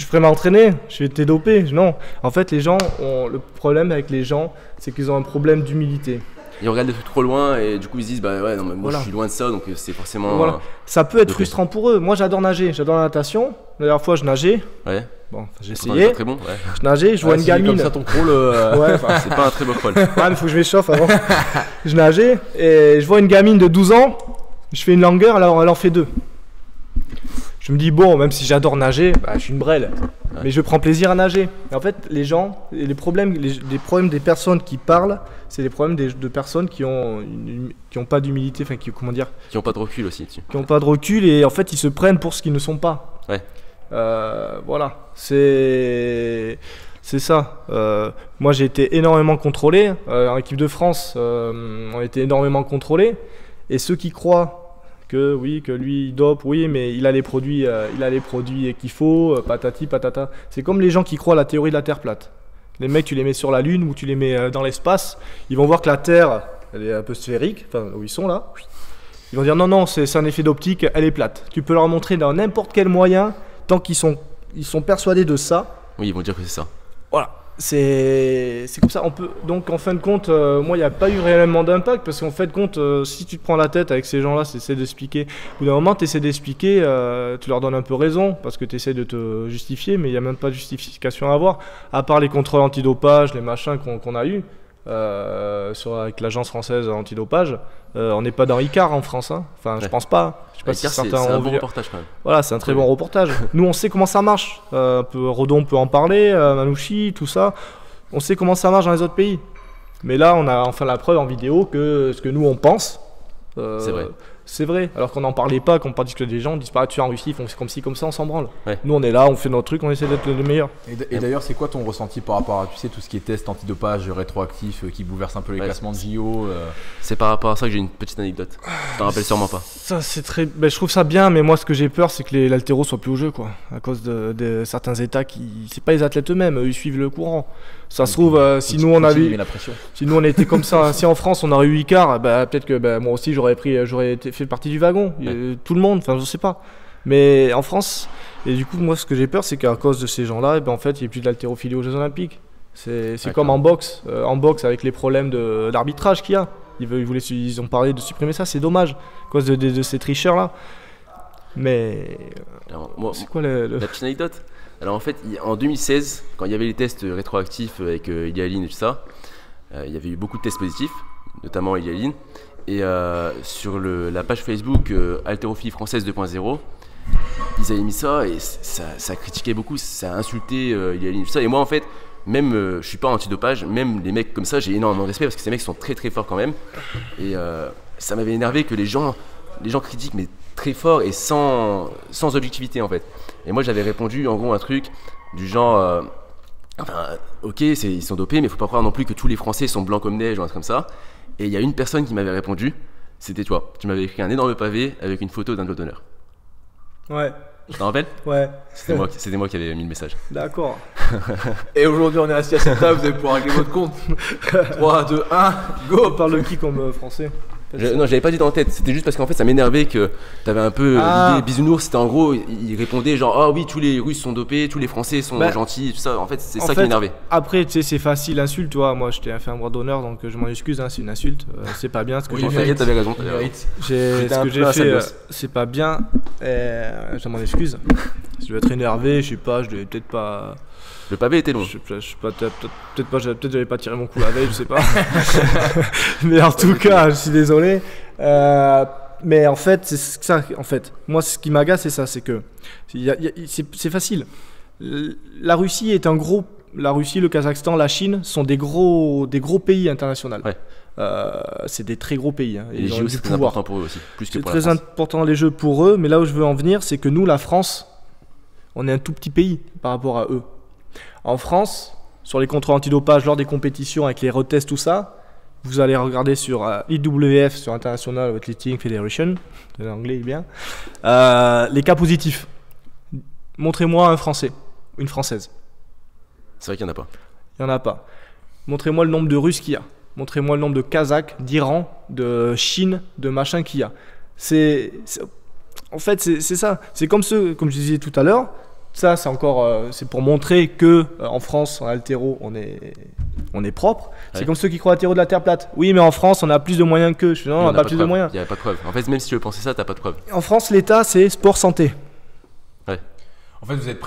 ferais m'entraîner, je vais t'es dopé. Non, en fait les gens le problème avec les gens, c'est qu'ils ont un problème d'humilité. Ils regardent des trucs trop loin et du coup ils se disent bah ouais non mais moi je suis loin de ça donc c'est forcément. Voilà. Ça peut être frustrant pour eux. Moi j'adore nager, j'adore la natation. La dernière fois je nageais. Ouais. Bon, j'ai essayé. Très bon. Ouais. Je nageais, je vois une gamine. Comme ça ton crawl. Ouais. C'est pas un très beau crawl. Ouais, mais faut que je m'échauffe avant. Je nageais et je vois une gamine de 12 ans. Je fais une longueur, alors elle en fait 2. Je me dis bon, même si j'adore nager, je suis une brêle. Ouais. Mais je prends plaisir à nager. Et en fait, les gens, les problèmes des personnes qui parlent, c'est les problèmes de personnes qui ont pas d'humilité, enfin qui ont pas de recul aussi dessus. Qui ont pas de recul et en fait ils se prennent pour ce qu'ils ne sont pas. Ouais. Voilà, c'est ça. Moi j'ai été énormément contrôlé. En équipe de France, on a été énormément contrôlé. Et ceux qui croient que lui il dope, oui, mais il a les produits qu'il faut, patati patata. C'est comme les gens qui croient à la théorie de la Terre plate. Les mecs, tu les mets sur la Lune ou tu les mets dans l'espace, ils vont voir que la Terre, elle est un peu sphérique, enfin où ils sont là. Ils vont dire non, c'est un effet d'optique, elle est plate. Tu peux leur montrer dans n'importe quel moyen, tant qu'ils sont persuadés de ça. Oui, ils vont dire que c'est ça. Voilà. C'est comme ça. Donc en fin de compte, moi il n'y a pas eu réellement d'impact parce qu'en fin de compte, si tu te prends la tête avec ces gens-là, tu essaies d'expliquer. Au bout d'un moment, tu essaies d'expliquer, tu leur donnes un peu raison parce que tu essaies de te justifier, mais il n'y a même pas de justification à avoir. À part les contrôles antidopage, les machins qu'on a eu avec l'agence française antidopage, on n'est pas dans Icar en France. Hein. Enfin, je pense pas. Je sais pas si certains c'est un bon reportage quand même. Voilà, c'est un très bon reportage. Nous, on sait comment ça marche. Rodon peut en parler, Manouchi, tout ça. On sait comment ça marche dans les autres pays. Mais là, on a enfin la preuve en vidéo que ce que nous, on pense, c'est vrai. C'est vrai. Alors qu'on n'en parlait pas, qu'on parlait que des gens disent pas tu es en Russie, ils font comme ci, comme ça, on s'en branle. Ouais. Nous, on est là, on fait notre truc, on essaie d'être le meilleur. Et d'ailleurs, c'est quoi ton ressenti par rapport à tout ce qui est test antidopage rétroactif qui bouleverse un peu les classements de JO C'est par rapport à ça que j'ai une petite anecdote. Je t'en rappelle sûrement pas. Ça, c'est très. Je trouve ça bien, mais moi, ce que j'ai peur, c'est que l'haltéro soit plus au jeu, quoi. À cause de certains États qui. C'est pas les athlètes eux-mêmes, ils suivent le courant. Ça se trouve, si nous on était comme ça, si en France on aurait eu Icar, peut-être que moi aussi j'aurais fait partie du wagon. Tout le monde, enfin je sais pas. Mais en France, et du coup moi ce que j'ai peur c'est qu'à cause de ces gens-là, en fait il n'y a plus d'haltérophilie aux Jeux Olympiques. C'est comme en boxe avec les problèmes d'arbitrage qu'il y a. Ils ont parlé de supprimer ça, c'est dommage, à cause de ces tricheurs-là. Mais c'est quoi la petite anecdote? Alors en fait, en 2016, quand il y avait les tests rétroactifs avec Yaline et tout ça, il y avait eu beaucoup de tests positifs, notamment Yaline. Et sur la page Facebook Haltérophilie française 2.0, ils avaient mis ça et ça critiquait beaucoup, ça insultait Yaline, tout ça. Et moi en fait, même je suis pas antidopage, même les mecs comme ça, j'ai énormément de respect parce que ces mecs sont très très forts quand même. Et ça m'avait énervé que les gens critiquent mais très fort et sans objectivité en fait. Et moi j'avais répondu en gros un truc du genre ok ils sont dopés mais faut pas croire non plus que tous les Français sont blancs comme neige ou un truc comme ça. Et il y a une personne qui m'avait répondu, c'était toi. Tu m'avais écrit un énorme pavé avec une photo d'un doigt d'honneur. Ouais. Tu t'en rappelles? Ouais. C'était moi qui avais mis le message. D'accord. Et aujourd'hui, on est assis à cette table, vous allez pouvoir régler votre compte. 3, 2, 1, go. On parle de qui comme français? Non, j'avais pas dit dans la tête, c'était juste parce qu'en fait ça m'énervait que t'avais un peu l'idée bisounours, c'était en gros, il répondait genre ah oui tous les Russes sont dopés, tous les Français sont gentils, tout ça, en fait c'est ça qui m'énervait. Après tu sais c'est facile l'insulte, toi, moi je t'ai fait un droit d'honneur donc je m'en excuse, hein, c'est une insulte, c'est pas bien ce que j'ai fait. T'inquiète, t'avais raison. Ce que j'ai fait c'est pas bien, je m'en excuse. Je devais être énervé, je sais pas, je devais peut-être pas... Le pavé était long. Je sais pas, peut-être j'avais pas tiré mon coup la veille, je sais pas. Mais en tout cas, je suis désolé. Mais en fait, c'est ça. En fait, moi, ce qui m'agace, c'est ça, c'est que c'est facile. La Russie est un gros. La Russie, le Kazakhstan, la Chine sont des gros pays internationaux. Ouais. C'est des très gros pays. Hein, et les JO, c'est très important pour eux aussi. Plus que pour la France. C'est très important les jeux pour eux, mais là où je veux en venir, c'est que nous, la France, on est un tout petit pays par rapport à eux. En France, sur les contrôles antidopage lors des compétitions avec les retests, tout ça, vous allez regarder sur IWF, sur International Athletic Federation, l'anglais est bien, les cas positifs. Montrez-moi un Français, une Française. C'est vrai qu'il n'y en a pas. Il n'y en a pas. Montrez-moi le nombre de Russes qu'il y a. Montrez-moi le nombre de Kazakhs, d'Iran, de Chine, de machin qu'il y a. En fait, c'est ça. C'est comme je disais tout à l'heure. Ça, c'est encore, c'est pour montrer que en France, en haltéro, on est propre. Ouais. C'est comme ceux qui croient à haltéro de la terre plate. Oui, mais en France, on a plus de moyens qu'eux. Non, on n'a pas plus de moyens. Il n'y a pas de preuve. En fait, même si tu veux penser ça, t'as pas de preuve. En France, l'État, c'est sport santé. Ouais. En fait, vous êtes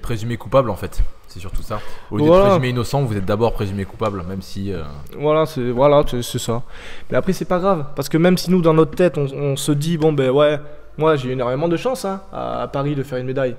présumé coupable, en fait. C'est surtout ça. Au lieu d'être présumé innocent, vous êtes d'abord présumé coupable, même si. Voilà, c'est ça. Mais après, c'est pas grave, parce que même si nous, dans notre tête, on se dit bon ben ouais, moi j'ai eu énormément de chance hein, à Paris de faire une médaille.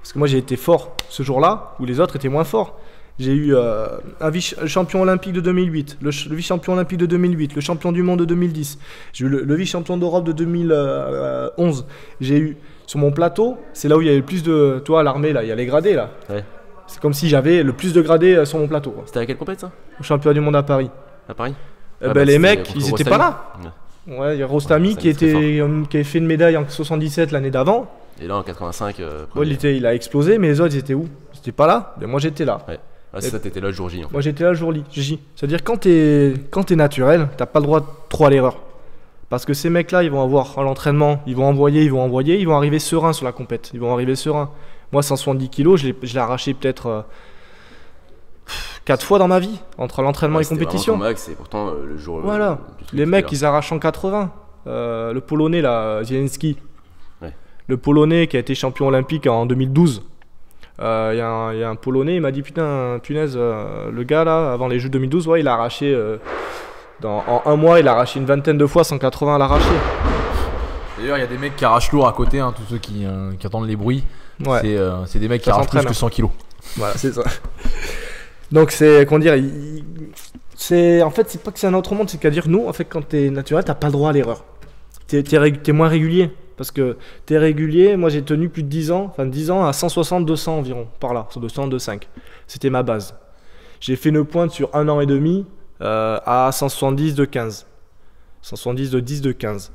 Parce que moi j'ai été fort ce jour-là, où les autres étaient moins forts. J'ai eu un vice-champion olympique de 2008, le vice-champion olympique de 2008, le champion du monde de 2010. J'ai eu le vice-champion d'Europe de 2011. J'ai eu, sur mon plateau, c'est là où il y avait le plus de... Toi, à l'armée, là, il y a les gradés, là. Ouais. C'est comme si j'avais le plus de gradés sur mon plateau. C'était à quelle compétition ça? Au championnat du monde à Paris. À Paris les mecs, ils étaient pas là. Ouais, il y a Rostami qui avait fait une médaille en 77 l'année d'avant. Et là en 85, il a explosé, mais les autres ils étaient où? Ils étaient pas là, mais moi j'étais là. Ouais. Ah, c'est ça, t'étais là le jour J. En fait. Moi j'étais là le jour J. C'est-à-dire quand t'es naturel, t'as pas le droit trop à l'erreur. Parce que ces mecs-là, ils vont avoir à l'entraînement, ils vont arriver sereins sur la compète. Ils vont arriver sereins. Moi 170 kilos, je l'ai arraché peut-être 4 fois dans ma vie, entre l'entraînement et compétition. Max, et pourtant le jour. Voilà. Les mecs, ils arrachent en 80. Le Polonais là, Zielinski. Le Polonais qui a été champion olympique en 2012. Il y a un Polonais, il m'a dit punaise, le gars là, avant les Jeux 2012, il a arraché, en un mois, il a arraché une vingtaine de fois 180 à l'arraché. D'ailleurs, il y a des mecs qui arrachent lourd à côté, hein, tous ceux qui entendent les bruits. Ouais. C'est des mecs qui arrachent plus que 100 kilos. Voilà, c'est ça. Donc, c'est, comment dire, en fait, c'est pas que c'est un autre monde, c'est qu'à dire, nous, en fait, quand t'es naturel, t'as pas le droit à l'erreur. T'es moins régulier. Parce que t'es régulier, moi j'ai tenu plus de 10 ans à 160, 200 environ, par là, sur 200, 205. C'était ma base. J'ai fait une pointe sur 1 an et demi à 170 de 15. 170 de 10 de 15.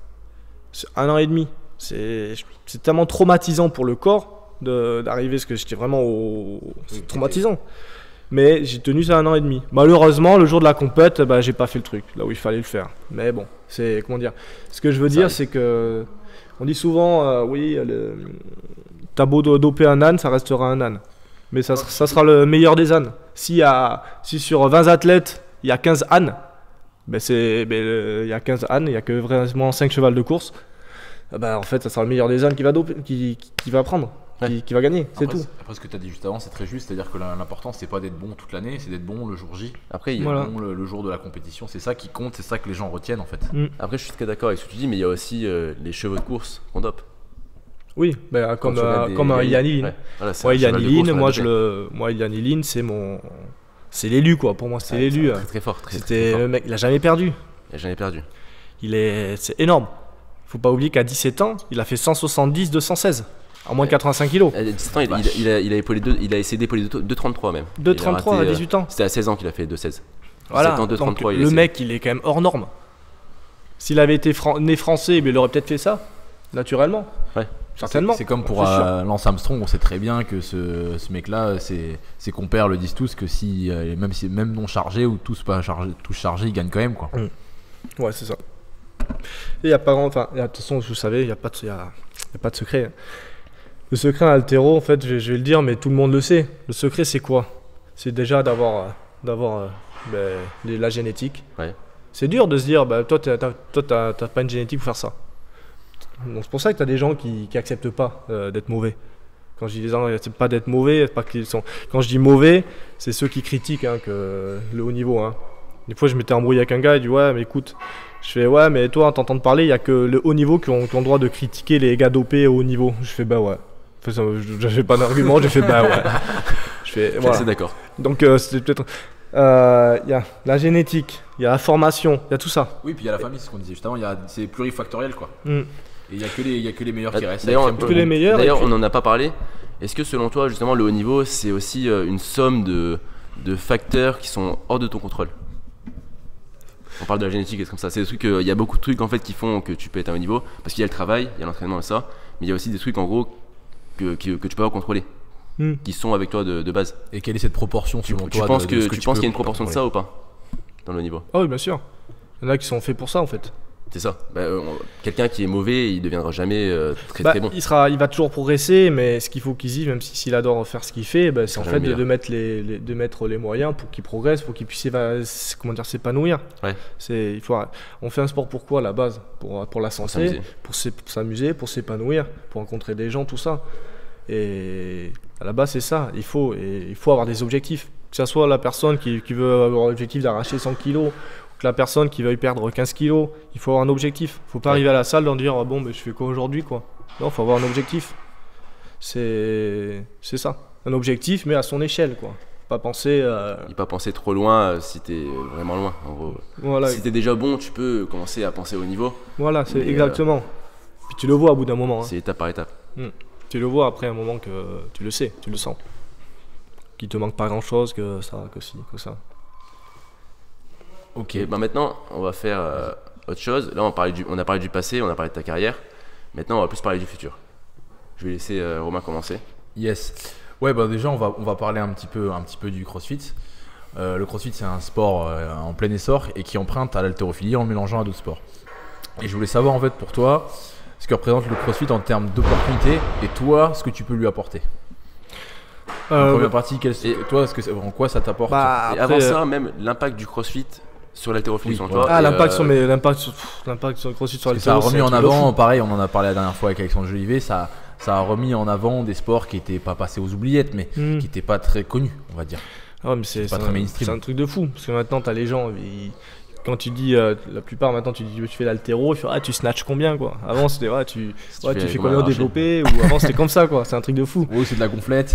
C'est 1 an et demi. C'est tellement traumatisant pour le corps d'arriver, parce que j'étais vraiment c'est traumatisant. Mais j'ai tenu ça 1 an et demi. Malheureusement, le jour de la compète, j'ai pas fait le truc, là où il fallait le faire. Mais bon, c'est, comment dire, ce que je veux dire, c'est que on dit souvent, t'as beau doper un âne, ça restera un âne. Mais ça sera le meilleur des ânes. Si sur 20 athlètes, il y a 15 ânes, il y a 15 ânes, il n'y a que vraiment 5 chevals de course, en fait, ça sera le meilleur des ânes qui va doper, qui va prendre, qui va gagner, c'est tout. Après, ce que tu as dit juste avant, c'est très juste, c'est-à-dire que l'important, c'est pas d'être bon toute l'année, c'est d'être bon le jour J. Après, il y a le jour de la compétition, c'est ça qui compte, c'est ça que les gens retiennent en fait. Après, je suis très d'accord avec ce que tu dis, mais il y a aussi les chevaux de course qu'on dope. Oui, bah, Quand tu regardes comme un des Ian Ilin. Ouais. Voilà, c'est Moi, un Ian cheval de Ilin, course, on l'a moi, Ian Ilin, c'est l'élu, quoi. Pour moi, c'est l'élu. Très très fort, très, très C'était fort. le mec, il a jamais perdu. Et j'en ai perdu. C'est énorme. Faut pas oublier qu'à 17 ans, il a fait 170, 216, à moins de 85 kilos. À 17 ans, il a essayé d'épauler 2,33 même. 2,33 à 18 ans. C'était à 16 ans qu'il a fait 2,16. Voilà. 17 ans, Donc, 2,33. le mec, il est quand même hors norme. S'il avait été né français, il aurait peut-être fait ça, naturellement. Ouais. Certainement. C'est comme pour C'est sûr. Lance Armstrong, on sait très bien que ce mec-là, ses compères le disent tous que même non chargé ou tous chargés, il gagne quand même quoi. Ouais, c'est ça. Et il y a pas grand, enfin, de toute façon, vous savez, il y a pas de secret. Le secret à l'haltéro, en fait, je vais le dire, mais tout le monde le sait. Le secret, c'est quoi? C'est déjà d'avoir la génétique. Ouais. C'est dur de se dire, bah, toi, t'as pas une génétique pour faire ça. Donc, c'est pour ça que tu as des gens qui acceptent pas d'être mauvais. Quand je dis les gens n'acceptent pas d'être mauvais, c'est pas qu'ils sont. Quand je dis mauvais, c'est ceux qui critiquent que le haut niveau. Des fois, je m'étais embrouillé avec un gars, il dit ouais, mais écoute, je fais ouais, mais toi, en t'entendant parler, il y a que le haut niveau qui ont le droit de critiquer les gars dopés au haut niveau. Je fais bah ouais. J'avais pas d'argument, j'ai fait bah ouais. Je fais voilà. C'est d'accord. Donc c'est peut-être. Il y a la génétique, il y a la formation, il y a tout ça. Oui, puis il y a la famille, c'est ce qu'on disait juste avant, c'est plurifactoriel quoi. Mm. Et il y a que les meilleurs qui restent. D'ailleurs, on n'en a pas parlé. Est-ce que selon toi, justement, le haut niveau, c'est aussi une somme de facteurs qui sont hors de ton contrôle? On parle de la génétique et comme ça. C'est des trucs, il y a beaucoup de trucs en fait qui font que tu peux être à un haut niveau. Parce qu'il y a le travail, il y a l'entraînement et ça. Mais il y a aussi des trucs en gros que tu peux pas contrôler. Qui sont avec toi de base. Et quelle est cette proportion selon toi? Tu penses qu'il y a une proportion de ça ou pas dans le haut niveau? Ah oui, bien sûr. Il y en a qui sont faits pour ça en fait. C'est ça. Quelqu'un qui est mauvais, il deviendra jamais très bon. Il va toujours progresser, mais ce qu'il faut qu'il dise, même s'il adore faire ce qu'il fait, c'est en fait de mettre les moyens pour qu'il progresse, pour qu'il puisse s'épanouir. Ouais. On fait un sport pourquoi à la base? Pour la santé, pour s'amuser, pour s'épanouir, pour rencontrer des gens, tout ça. Et à la base, c'est ça. Il faut avoir des objectifs. Que ce soit la personne qui veut avoir l'objectif d'arracher 100 kilos, que la personne qui veuille perdre 15 kilos, il faut avoir un objectif. Faut pas arriver à la salle et dire bon, je fais quoi aujourd'hui quoi. Non, faut avoir un objectif. C'est ça. Un objectif, mais à son échelle quoi. Pas penser. Et pas penser trop loin si t'es vraiment loin. En gros. Voilà. Si t'es déjà bon, tu peux commencer à penser au niveau. Voilà, c'est exactement. Puis tu le vois au bout d'un moment. C'est étape par étape. Tu le vois après un moment que tu le sais, tu le sens. Qu'il te manque pas grand chose, que ça. Ok, maintenant on va faire autre chose. Là on a parlé du passé, on a parlé de ta carrière. Maintenant on va plus parler du futur. Je vais laisser Romain commencer. Yes. Ouais, déjà on va parler un petit peu du CrossFit. Le CrossFit c'est un sport en plein essor et qui emprunte à l'haltérophilie en le mélangeant à d'autres sports. Et je voulais savoir en fait pour toi ce que représente le CrossFit en termes d'opportunités et toi ce que tu peux lui apporter. Première partie, en quoi ça t'apporte? Et avant ça, même l'impact du CrossFit sur l'haltérophilie selon toi. L'impact sur le CrossFit sur l'haltérophilie. Ça a remis en avant, pareil, on en a parlé la dernière fois avec Alexandre Jolivet, ça a remis en avant des sports qui n'étaient pas passés aux oubliettes, mais qui n'étaient pas très connus, on va dire. Ah ouais, mais c'est pas très mainstream. C'est un truc de fou, parce que maintenant t'as les gens, quand tu dis, la plupart maintenant tu dis tu fais l'haltéro, tu snatches combien quoi. Avant c'était tu fais combien au développé, ou avant c'était comme ça quoi, c'est un truc de fou. Oui, c'est de la gonflette.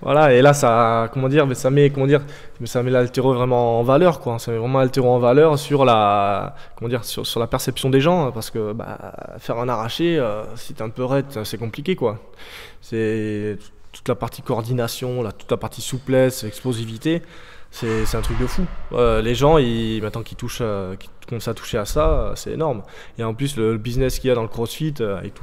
Voilà, et là ça met l'haltéro vraiment en valeur quoi. Ça met vraiment l'haltéro en valeur sur la sur la perception des gens, parce que faire un arraché, si t'es un peu raide, c'est compliqué quoi. C'est toute la partie coordination, toute la partie souplesse, explosivité. C'est un truc de fou. Les gens, maintenant qui commencent à toucher à ça, c'est énorme. Et en plus, le business qu'il y a dans le CrossFit, avec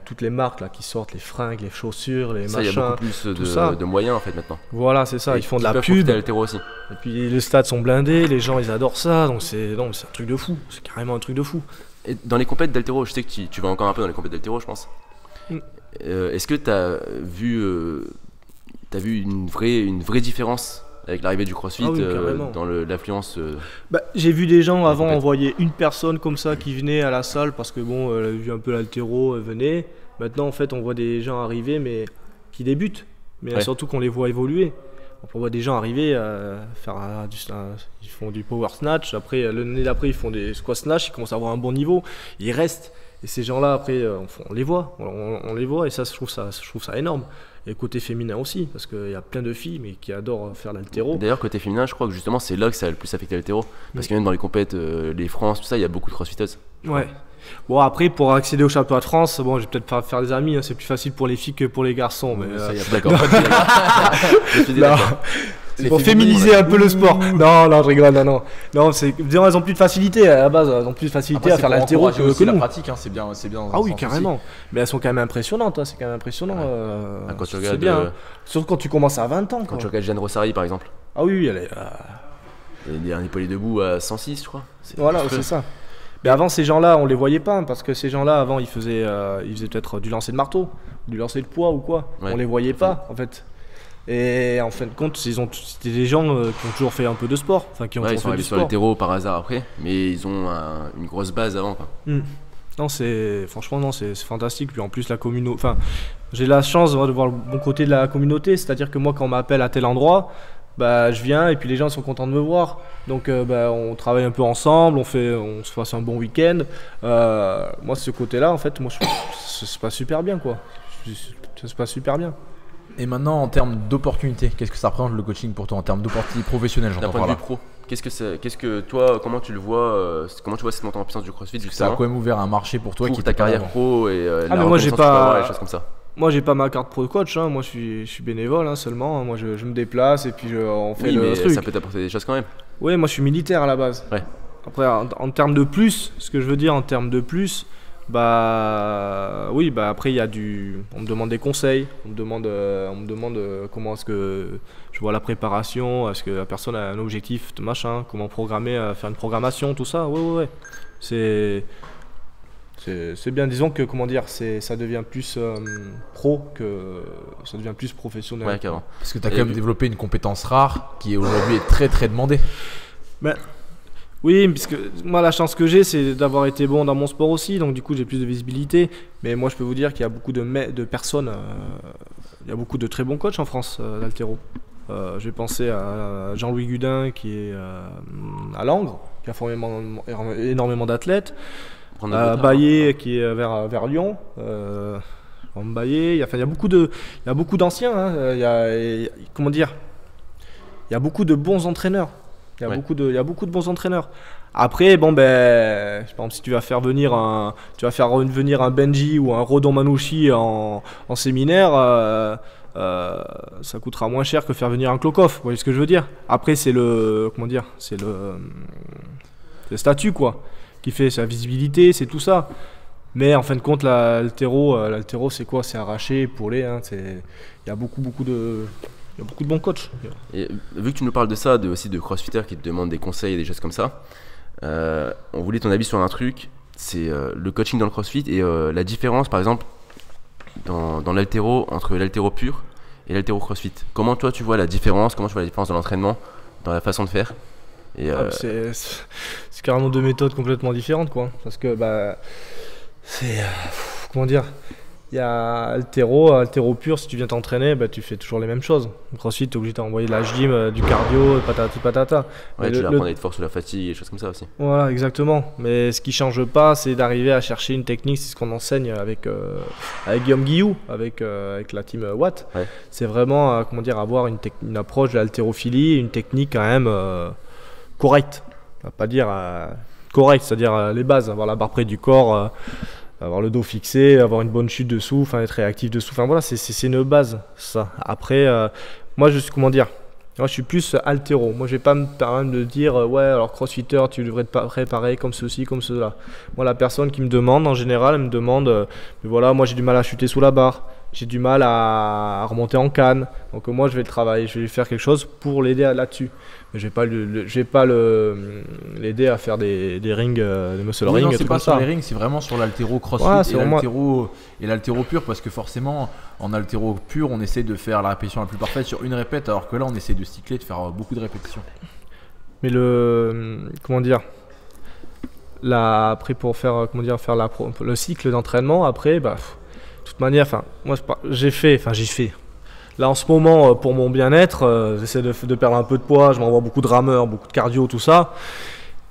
toutes les marques là, qui sortent, les fringues, les chaussures, les machins. Il y a beaucoup plus de moyens en fait maintenant. Voilà, c'est ça. Ils font de la pub. Aussi. Et puis les stades sont blindés, les gens ils adorent ça. Donc c'est un truc de fou. C'est carrément un truc de fou. Et dans les compètes d'haltéro, je sais que tu vas encore un peu dans les compètes d'haltéro, je pense. Est-ce que tu as vu une vraie différence avec l'arrivée du CrossFit dans l'affluence j'ai vu des gens avant envoyer une personne comme ça qui venait à la salle parce que elle a vu un peu l'haltéro, elle venait. Maintenant en fait on voit des gens arriver mais qui débutent, mais surtout qu'on les voit évoluer. On voit des gens arriver à faire ils font du power snatch, après l'année d'après ils font des squat snatch, ils commencent à avoir un bon niveau, ils restent. Et ces gens-là, après, on les voit, on les voit, et ça, je trouve ça énorme. Et côté féminin aussi, parce qu'il y a plein de filles mais qui adorent faire l'haltéro. D'ailleurs, côté féminin, je crois que justement, c'est là que ça a le plus affecté l'haltéro. Parce que même dans les compètes, les France, tout ça, il y a beaucoup de crossfiteuses. Ouais. Bon, après, pour accéder au championnat de France, bon, je vais peut-être pas faire des amis, hein, c'est plus facile pour les filles que pour les garçons. Mais Ça y est, d'accord. c'est pour féminiser un peu le sport. Non, je rigole, non. Non, c'est, disons, elles ont plus de facilité à la base, elles ont plus de facilité à faire l'haltéro que la nous. pratique, hein, c'est bien dans Ah un oui, sens carrément. Mais elles sont quand même impressionnantes, hein, c'est quand même impressionnant. Quand tu c'est regardes, bien. Hein. Surtout quand tu commences à 20 ans. Quand Quoi. tu regardes Jeanne Rossari, par exemple. Ah oui, elle est. Il y a un épaulé debout à 106, je crois. Voilà, c'est ça. Mais avant, ces gens-là, on les voyait pas, parce que ces gens-là, avant, ils faisaient peut-être du lancer de marteau, du lancer de poids ou quoi. Ouais. On les voyait pas, en fait. Et en fin de compte, c'était des gens qui ont toujours fait un peu de sport, enfin qui ont Ils toujours sont fait allés du sur sport. l'haltéro par hasard après, mais ils ont une grosse base avant, quoi. Non, franchement, non, c'est fantastique. Puis en plus, la communauté, enfin, j'ai la chance de voir le bon côté de la communauté, c'est-à-dire que moi, quand on m'appelle à tel endroit, bah, je viens et puis les gens sont contents de me voir. Donc, on travaille un peu ensemble, on se fasse un bon week-end. Moi, ce côté-là, en fait, ça se passe super bien, quoi. Ça se passe super bien. Et maintenant, en termes d'opportunités, qu'est-ce que ça représente le coaching pour toi en termes d'opportunités professionnelles, D'un j'entends point par de là. vue pro, qu'est-ce que toi, comment tu le vois, comment tu vois cette montée en puissance du CrossFit Ça a justement quand même ouvert un marché pour toi pour qui ta était pas carrière avant. pro et la mais moi, j'ai reconnaissance que tu peux avoir, pas- les choses comme ça. Moi, j'ai pas ma carte pro coach, hein. Moi, je suis bénévole, hein, seulement. Moi, je me déplace et puis on fait Oui, le mais truc. ça peut t'apporter des choses quand même. Oui, moi je suis militaire à la base. Ouais. Après, en termes de plus, ce que je veux dire en termes de plus, oui, après il y a on me demande des conseils, on me demande comment est-ce que je vois la préparation, est-ce que la personne a un objectif, machin, comment programmer, faire une programmation, tout ça. Ouais. C'est bien, disons que ça devient plus pro que ça devient plus professionnel. Ouais, qu'avant. Parce que tu as quand même développé une compétence rare qui aujourd'hui est très très demandée. Ben, oui, parce que moi la chance que j'ai c'est d'avoir été bon dans mon sport aussi, donc du coup j'ai plus de visibilité. Mais moi je peux vous dire qu'il y a beaucoup de personnes, il y a beaucoup de très bons coachs en France d'haltéro. Je vais penser à Jean-Louis Gudin qui est à Langres, qui a formé énormément d'athlètes. Baillet qui est vers Lyon. Baillet, il y a beaucoup d'anciens. Hein. Il y a beaucoup de bons entraîneurs. Il y a beaucoup de bons entraîneurs. Après, par exemple, si tu vas faire venir un Benji ou un Rodon Manouchi en séminaire, ça coûtera moins cher que faire venir un Klokov. Vous voyez ce que je veux dire? Après, c'est le statut, quoi, qui fait sa visibilité, c'est tout ça. Mais en fin de compte, l'haltéro, c'est quoi? C'est arraché, épaulé. Hein, il y a beaucoup de bons coachs. Et vu que tu nous parles de ça, aussi de crossfitters qui te demandent des conseils et des choses comme ça, on voulait ton avis sur un truc, c'est le coaching dans le crossfit et la différence par exemple dans l'haltéro entre l'haltéro pur et l'haltéro crossfit. Comment toi tu vois la différence, comment tu vois la différence dans l'entraînement, dans la façon de faire et, c'est carrément deux méthodes complètement différentes, quoi. Parce que il y a haltéro pur, si tu viens t'entraîner, tu fais toujours les mêmes choses. Le CrossFit, tu es obligé d'envoyer de la gym, du cardio, patati patata. ouais, tu leur prends des forces ou la fatigue et des choses comme ça aussi. Voilà, exactement. Mais ce qui change pas, c'est d'arriver à chercher une technique, c'est ce qu'on enseigne avec Guillaume Guillou, avec la team Watt. Ouais. C'est vraiment avoir une approche de l'haltérophilie, une technique quand même correcte. On va pas dire correcte, c'est-à-dire les bases, avoir la barre près du corps. Avoir le dos fixé, avoir une bonne chute dessous, être réactif dessous. Enfin voilà, c'est une base, ça. Après, moi je suis plus haltéro. Moi je vais pas me permettre de dire ouais alors crossfitter tu devrais te préparer comme ceci, comme cela. Moi la personne qui me demande en général, elle me demande mais voilà, moi j'ai du mal à chuter sous la barre, j'ai du mal à remonter en canne. Donc moi je vais le travailler, je vais lui faire quelque chose pour l'aider là-dessus. Mais je vais pas l'aider à faire des rings, des muscle rings. Non, c'est pas sur ça. les rings, c'est vraiment sur l'haltéro crossfit et l'haltéro pur, parce que forcément en haltéro pur on essaie de faire la répétition la plus parfaite sur une répète, alors que là on essaie de cycler, de faire beaucoup de répétitions. Mais après pour faire le cycle d'entraînement, après de toute manière, moi j'ai fait. Là en ce moment, pour mon bien-être, j'essaie de perdre un peu de poids, je m'envoie beaucoup de rameurs, beaucoup de cardio, tout ça.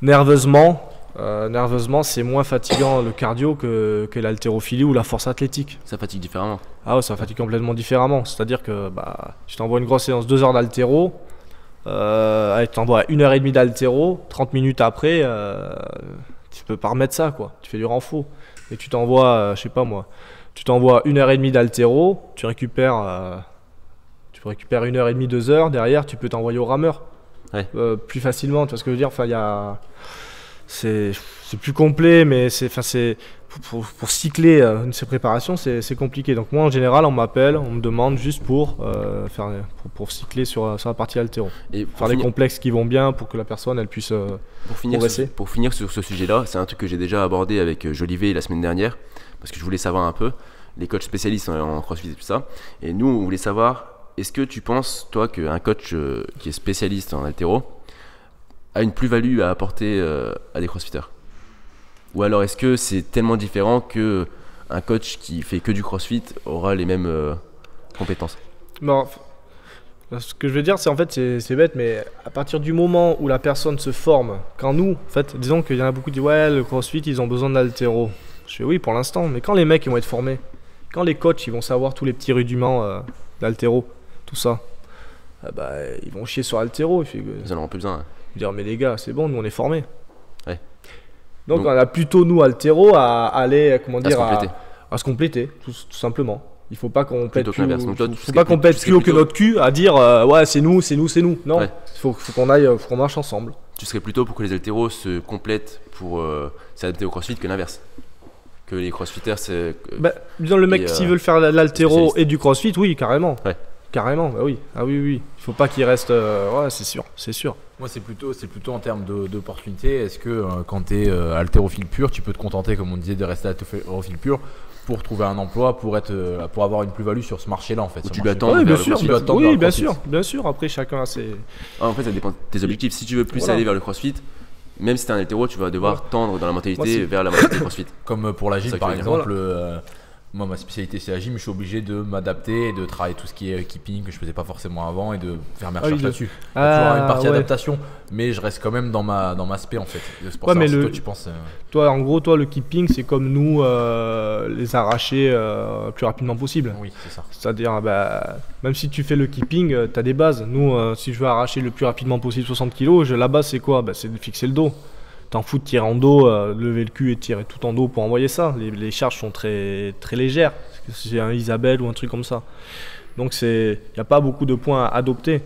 Nerveusement, Nerveusement, c'est moins fatigant le cardio que l'haltérophilie ou la force athlétique. Ça fatigue différemment. Ah ouais, ça fatigue complètement différemment. C'est-à-dire que tu t'envoies une grosse séance, 2 heures d'haltéro, tu t'envoies 1h30 d'haltéro, 30 minutes après, tu peux pas remettre ça, quoi. Tu fais du renfort. Et tu t'envoies, je sais pas moi, tu t'envoies 1h30 d'haltéro, tu récupères 1h30, 2 heures, derrière tu peux t'envoyer au rameur. Ouais. Plus facilement, tu vois ce que je veux dire. Enfin, c'est plus complet, mais pour cycler ces préparations, c'est compliqué. Donc moi, en général, on m'appelle, on me demande juste pour cycler sur la partie haltéro. Et faire les complexes qui vont bien pour que la personne elle puisse progresser. Pour finir sur ce sujet-là, c'est un truc que j'ai déjà abordé avec Jolivet la semaine dernière, parce que je voulais savoir un peu les coachs spécialistes en crossfit et tout ça. Et nous, on voulait savoir, est-ce que tu penses, toi, qu'un coach qui est spécialiste en haltéro a une plus-value à apporter à des crossfitters? Ou alors est-ce que c'est tellement différent qu'un coach qui fait que du crossfit aura les mêmes compétences? Bon, ce que je veux dire, c'est en fait, c'est bête, mais à partir du moment où la personne se forme, quand nous, en fait, disons qu'il y en a beaucoup qui disent ouais, le crossfit, ils ont besoin d'haltéro. Je fais oui pour l'instant, mais quand les mecs ils vont être formés, quand les coachs ils vont savoir tous les petits rudiments d'haltéro, tout ça, ils vont chier sur haltéro. Ils en auront plus besoin. Hein. Dire mais les gars, c'est bon, nous on est formés. Ouais. Donc on a plutôt nous haltéro à aller à se compléter, tout simplement. Il faut pas qu'on pète plus, plus haut que notre cul à dire ouais c'est nous. Non, ouais. faut qu'on marche ensemble. Tu serais plutôt pour que les haltéros se complètent pour s'adapter au crossfit que l'inverse. Que les crossfitters disons le mec s'il veut faire l'haltéro et du crossfit, oui carrément. Ouais. Carrément, oui. Ah oui. Il faut pas qu'il reste. Ouais, c'est sûr. Moi, c'est plutôt en termes d'opportunité. Est-ce que quand tu es haltérophile pur, tu peux te contenter, comme on disait, de rester haltérophile pur pour trouver un emploi, pour avoir une plus-value sur ce marché-là, en fait. Tu dois attendre. Oui, bien sûr. Après, chacun a ses. En fait, ça dépend de tes objectifs. Si tu veux plus aller vers le crossfit, même si tu es un haltéro, tu vas devoir tendre dans la mentalité vers la mentalité crossfit. Comme pour la gym, par exemple. Moi, ma spécialité c'est la gym, je suis obligé de m'adapter et de travailler tout ce qui est keeping que je faisais pas forcément avant et de faire mes recherches là-dessus. Il y a toujours une partie adaptation, mais je reste quand même dans ma aspect en fait. C'est pour ça que toi tu penses. Toi, en gros, le keeping c'est comme nous les arracher le plus rapidement possible. Oui, c'est ça. C'est-à-dire, même si tu fais le keeping, tu as des bases. Nous, si je veux arracher le plus rapidement possible 60 kg, la base c'est quoi? C'est de fixer le dos. T'en fous de tirer en dos, lever le cul et tirer tout en dos pour envoyer ça. Les charges sont très, très légères. C'est un Isabelle ou un truc comme ça. Donc il n'y a pas beaucoup de points à adapter.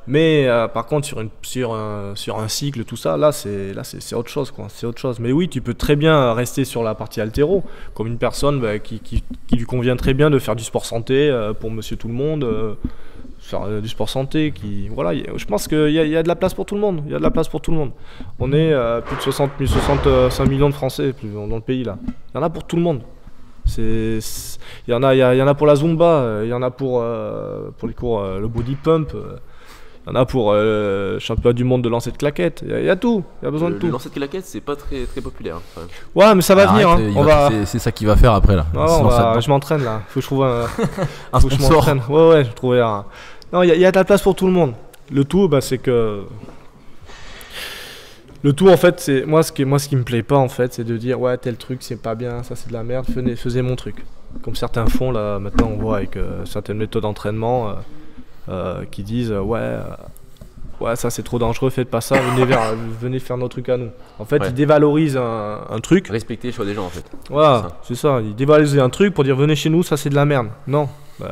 Mais par contre sur un cycle, tout ça, là c'est autre chose, quoi. C'est autre chose. Mais oui, tu peux très bien rester sur la partie haltéro, comme une personne qui lui convient très bien de faire du sport santé pour monsieur tout le monde. Faire du sport santé, je pense qu'il y a de la place pour tout le monde. On est plus de 65 millions de Français dans le pays là. Il y en a pour tout le monde. Il y en a pour la Zumba, il y en a pour les cours, le body pump, il y en a pour le championnat du monde de lancer de claquettes. Il y a tout, il y a besoin de tout. Le lancer de claquettes, c'est pas très, très populaire. Hein. Ouais, mais ça va venir. C'est ça qu'il va faire après là. Je m'entraîne là. Faut que je trouve un sponsor. Ouais, je trouvais un. Non, il y a de la place pour tout le monde. Le tout, c'est que. Le tout, en fait, c'est. Moi, ce qui me plaît pas, en fait, c'est de dire, ouais, tel truc, c'est pas bien, ça, c'est de la merde, faisais mon truc. Comme certains font, là, maintenant, on voit avec certaines méthodes d'entraînement qui disent, ouais, ça, c'est trop dangereux, faites pas ça, venez faire nos trucs à nous. En fait, ils dévalorisent un truc. Respecter le choix des gens, en fait. Voilà, c'est ça. Ils dévalorisent un truc pour dire, venez chez nous, ça, c'est de la merde. Non,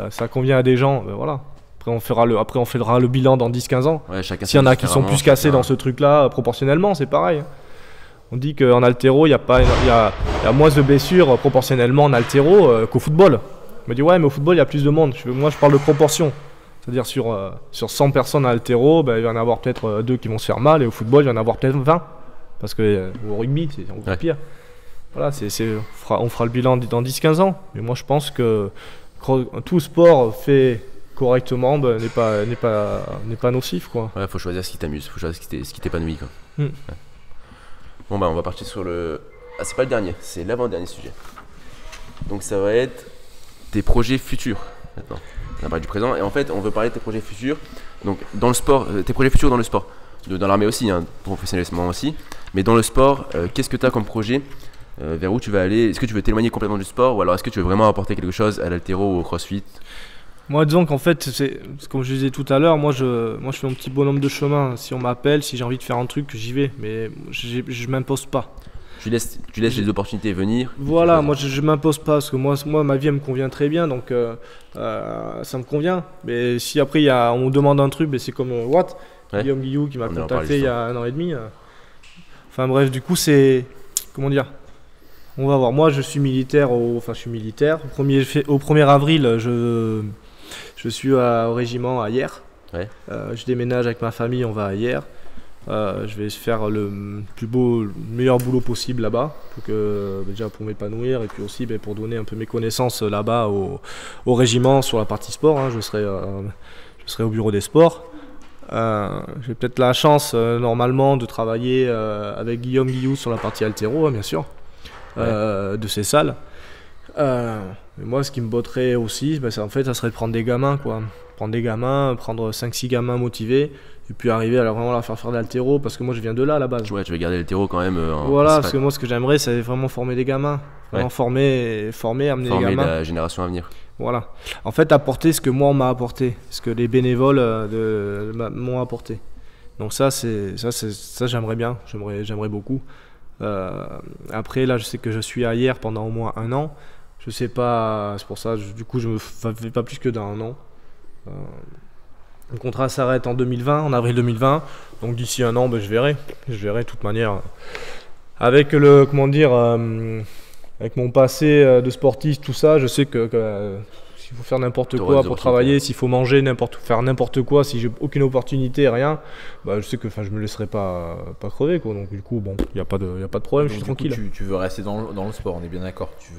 ça convient à des gens, voilà. Après, on fera le bilan dans 10-15 ans. Ouais, s'il y en a qui sont plus cassés dans ce truc-là, proportionnellement, c'est pareil. On dit qu'en haltéro, il y a moins de blessures proportionnellement en haltéro qu'au football. On me dit, ouais, mais au football, il y a plus de monde. Moi, je parle de proportion. C'est-à-dire, sur 100 personnes en haltéro, il va y en avoir peut-être 2 qui vont se faire mal. Et au football, il va y en avoir peut-être 20. Parce qu'au rugby, c'est encore pire. Voilà, on fera le bilan dans 10-15 ans. Mais moi, je pense que tout sport fait correctement n'est pas nocif, quoi. Ouais, faut choisir ce qui t'amuse, faut choisir ce qui t'épanouit, quoi. Ouais. Bon on va partir sur le. Ah, c'est pas le dernier, c'est l'avant-dernier sujet. Donc ça va être tes projets futurs maintenant. On a parlé du présent et en fait on veut parler de tes projets futurs. Donc dans le sport, tes projets futurs dans le sport. dans l'armée aussi, hein, professionnellement aussi. Mais dans le sport, qu'est-ce que tu as comme projet? Vers où tu vas aller? Est-ce que tu veux t'éloigner complètement du sport ou alors est-ce que tu veux vraiment apporter quelque chose à l'haltéro ou au crossfit? Moi, disons qu'en fait, c'est comme je disais tout à l'heure, moi je fais mon petit bonhomme de chemin. Si on m'appelle, si j'ai envie de faire un truc, j'y vais. Mais je m'impose pas. Tu laisses les opportunités venir. Voilà, moi je m'impose pas parce que moi ma vie elle me convient très bien, donc ça me convient. Mais si après on me demande un truc, c'est comme Watt, Guillaume Guillou qui m'a contacté il y a 1 an et demi. Enfin bref, du coup c'est comment dire. On va voir. Moi je suis militaire, Au 1er avril, je suis au régiment à Hyères. Ouais. Je déménage avec ma famille, on va à Hyères. Je vais faire le meilleur boulot possible là-bas, déjà pour m'épanouir et puis aussi pour donner un peu mes connaissances là-bas au régiment sur la partie sport. Hein. Je serai au bureau des sports. J'ai peut-être la chance normalement de travailler avec Guillaume Guillou sur la partie haltéro, bien sûr, de ces salles. Mais moi, ce qui me botterait aussi, ça serait de prendre des gamins, quoi. Prendre 5-6 gamins motivés, et puis arriver à vraiment leur faire de l'haltéro, parce que moi je viens de là à la base. Ouais, tu veux garder l'haltéro quand même. Voilà, parce que moi ce que j'aimerais, c'est vraiment former des gamins. Vraiment amener les gamins. La génération à venir. Voilà. En fait, apporter ce que moi on m'a apporté, ce que les bénévoles m'ont apporté. Donc ça j'aimerais bien, j'aimerais beaucoup. Après là, je sais que je suis à Hyères pendant au moins 1 an. Je sais pas, c'est pour ça, du coup je me fais pas plus que d'un an. Le contrat s'arrête en avril 2020, donc d'ici 1 an, je verrai de toute manière. Avec avec mon passé de sportif, tout ça, je sais que s'il faut faire n'importe quoi pour travailler, s'il faut manger faire n'importe quoi, si j'ai aucune opportunité, rien, je sais que je me laisserai pas crever, quoi. Donc du coup, bon, il y a pas de problème, donc, je suis tranquille. Coup, tu veux rester dans le sport, on est bien d'accord. Tu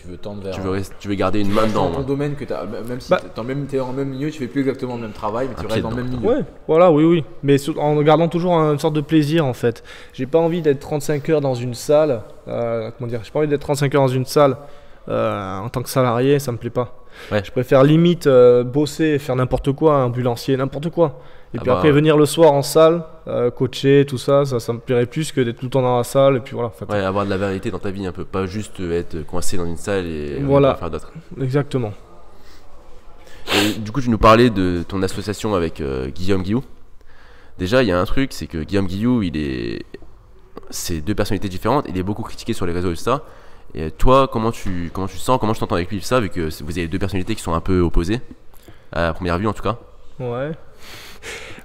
veux tendre vers. Tu veux garder une main dedans. Dans ton domaine que même si t'es dans le même milieu, tu fais plus exactement le même travail, mais tu restes dans le même milieu. Ouais, voilà, oui. Mais en gardant toujours une sorte de plaisir en fait. J'ai pas envie d'être 35 heures dans une salle. J'ai pas envie d'être 35 heures dans une salle en tant que salarié, ça me plaît pas. Ouais. Je préfère limite bosser, faire n'importe quoi, ambulancier, n'importe quoi. Et puis après venir le soir en salle, coacher, tout ça me plairait plus que d'être tout le temps dans la salle. Et puis voilà. En fait, avoir de la variété dans ta vie un peu, pas juste être coincé dans une salle et voilà. Pas faire d'autres. Exactement. Et du coup, tu nous parlais de ton association avec Guillaume Guillou. Déjà, il y a un truc, c'est que Guillaume Guillou, c'est 2 personnalités différentes. Il est beaucoup critiqué sur les réseaux et tout ça. Et toi, comment tu sens, comment tu t'entends avec lui, ça, vu que vous avez 2 personnalités qui sont un peu opposées, à première vue en tout cas?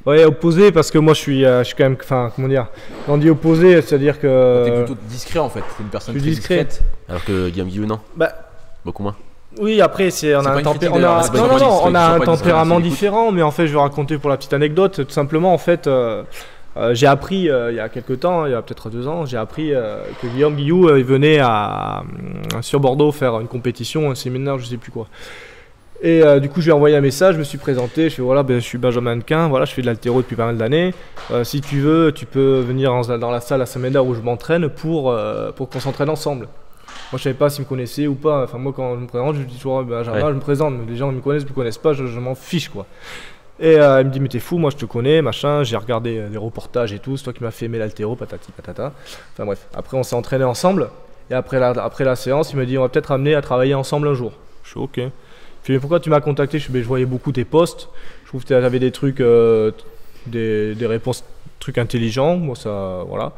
Ouais, opposé parce que moi je suis quand même, quand on dit opposé, c'est-à-dire que... T'es plutôt discret en fait, t'es une personne très discrète. Alors que Guillaume Guillou, non? Beaucoup moins. Oui, après on a un tempérament différent, mais en fait je vais raconter pour la petite anecdote, tout simplement en fait... j'ai appris il y a quelques temps, il y a peut-être 2 ans, j'ai appris que Guillaume Guillou venait sur Bordeaux faire une compétition, un séminaire, je sais plus quoi. Et du coup je lui ai envoyé un message, je me suis présenté, je fais voilà, je suis Benjamin Hannequin, voilà, je fais de l'haltéro depuis pas mal d'années. Si tu veux, tu peux venir dans la salle à Saint-Médard où je m'entraîne pour qu'on s'entraîne ensemble. Moi je savais pas s'il me connaissait ou pas, enfin moi quand je me présente, je dis toujours Benjamin, je me présente, mais les gens me connaissent, me connaissent pas, je m'en fiche quoi. Et il me dit mais t'es fou, moi je te connais, machin, j'ai regardé des reportages et tout, c'est toi qui m'as fait aimer l'haltéro, patati patata. Enfin bref, après on s'est entraîné ensemble, et après la séance, il me dit on va peut-être amener à travailler ensemble un jour. Je suis ok. Je lui dis mais pourquoi tu m'as contacté? Je voyais beaucoup tes posts, je trouve que tu avais des trucs, des réponses, trucs intelligents, moi ça, voilà.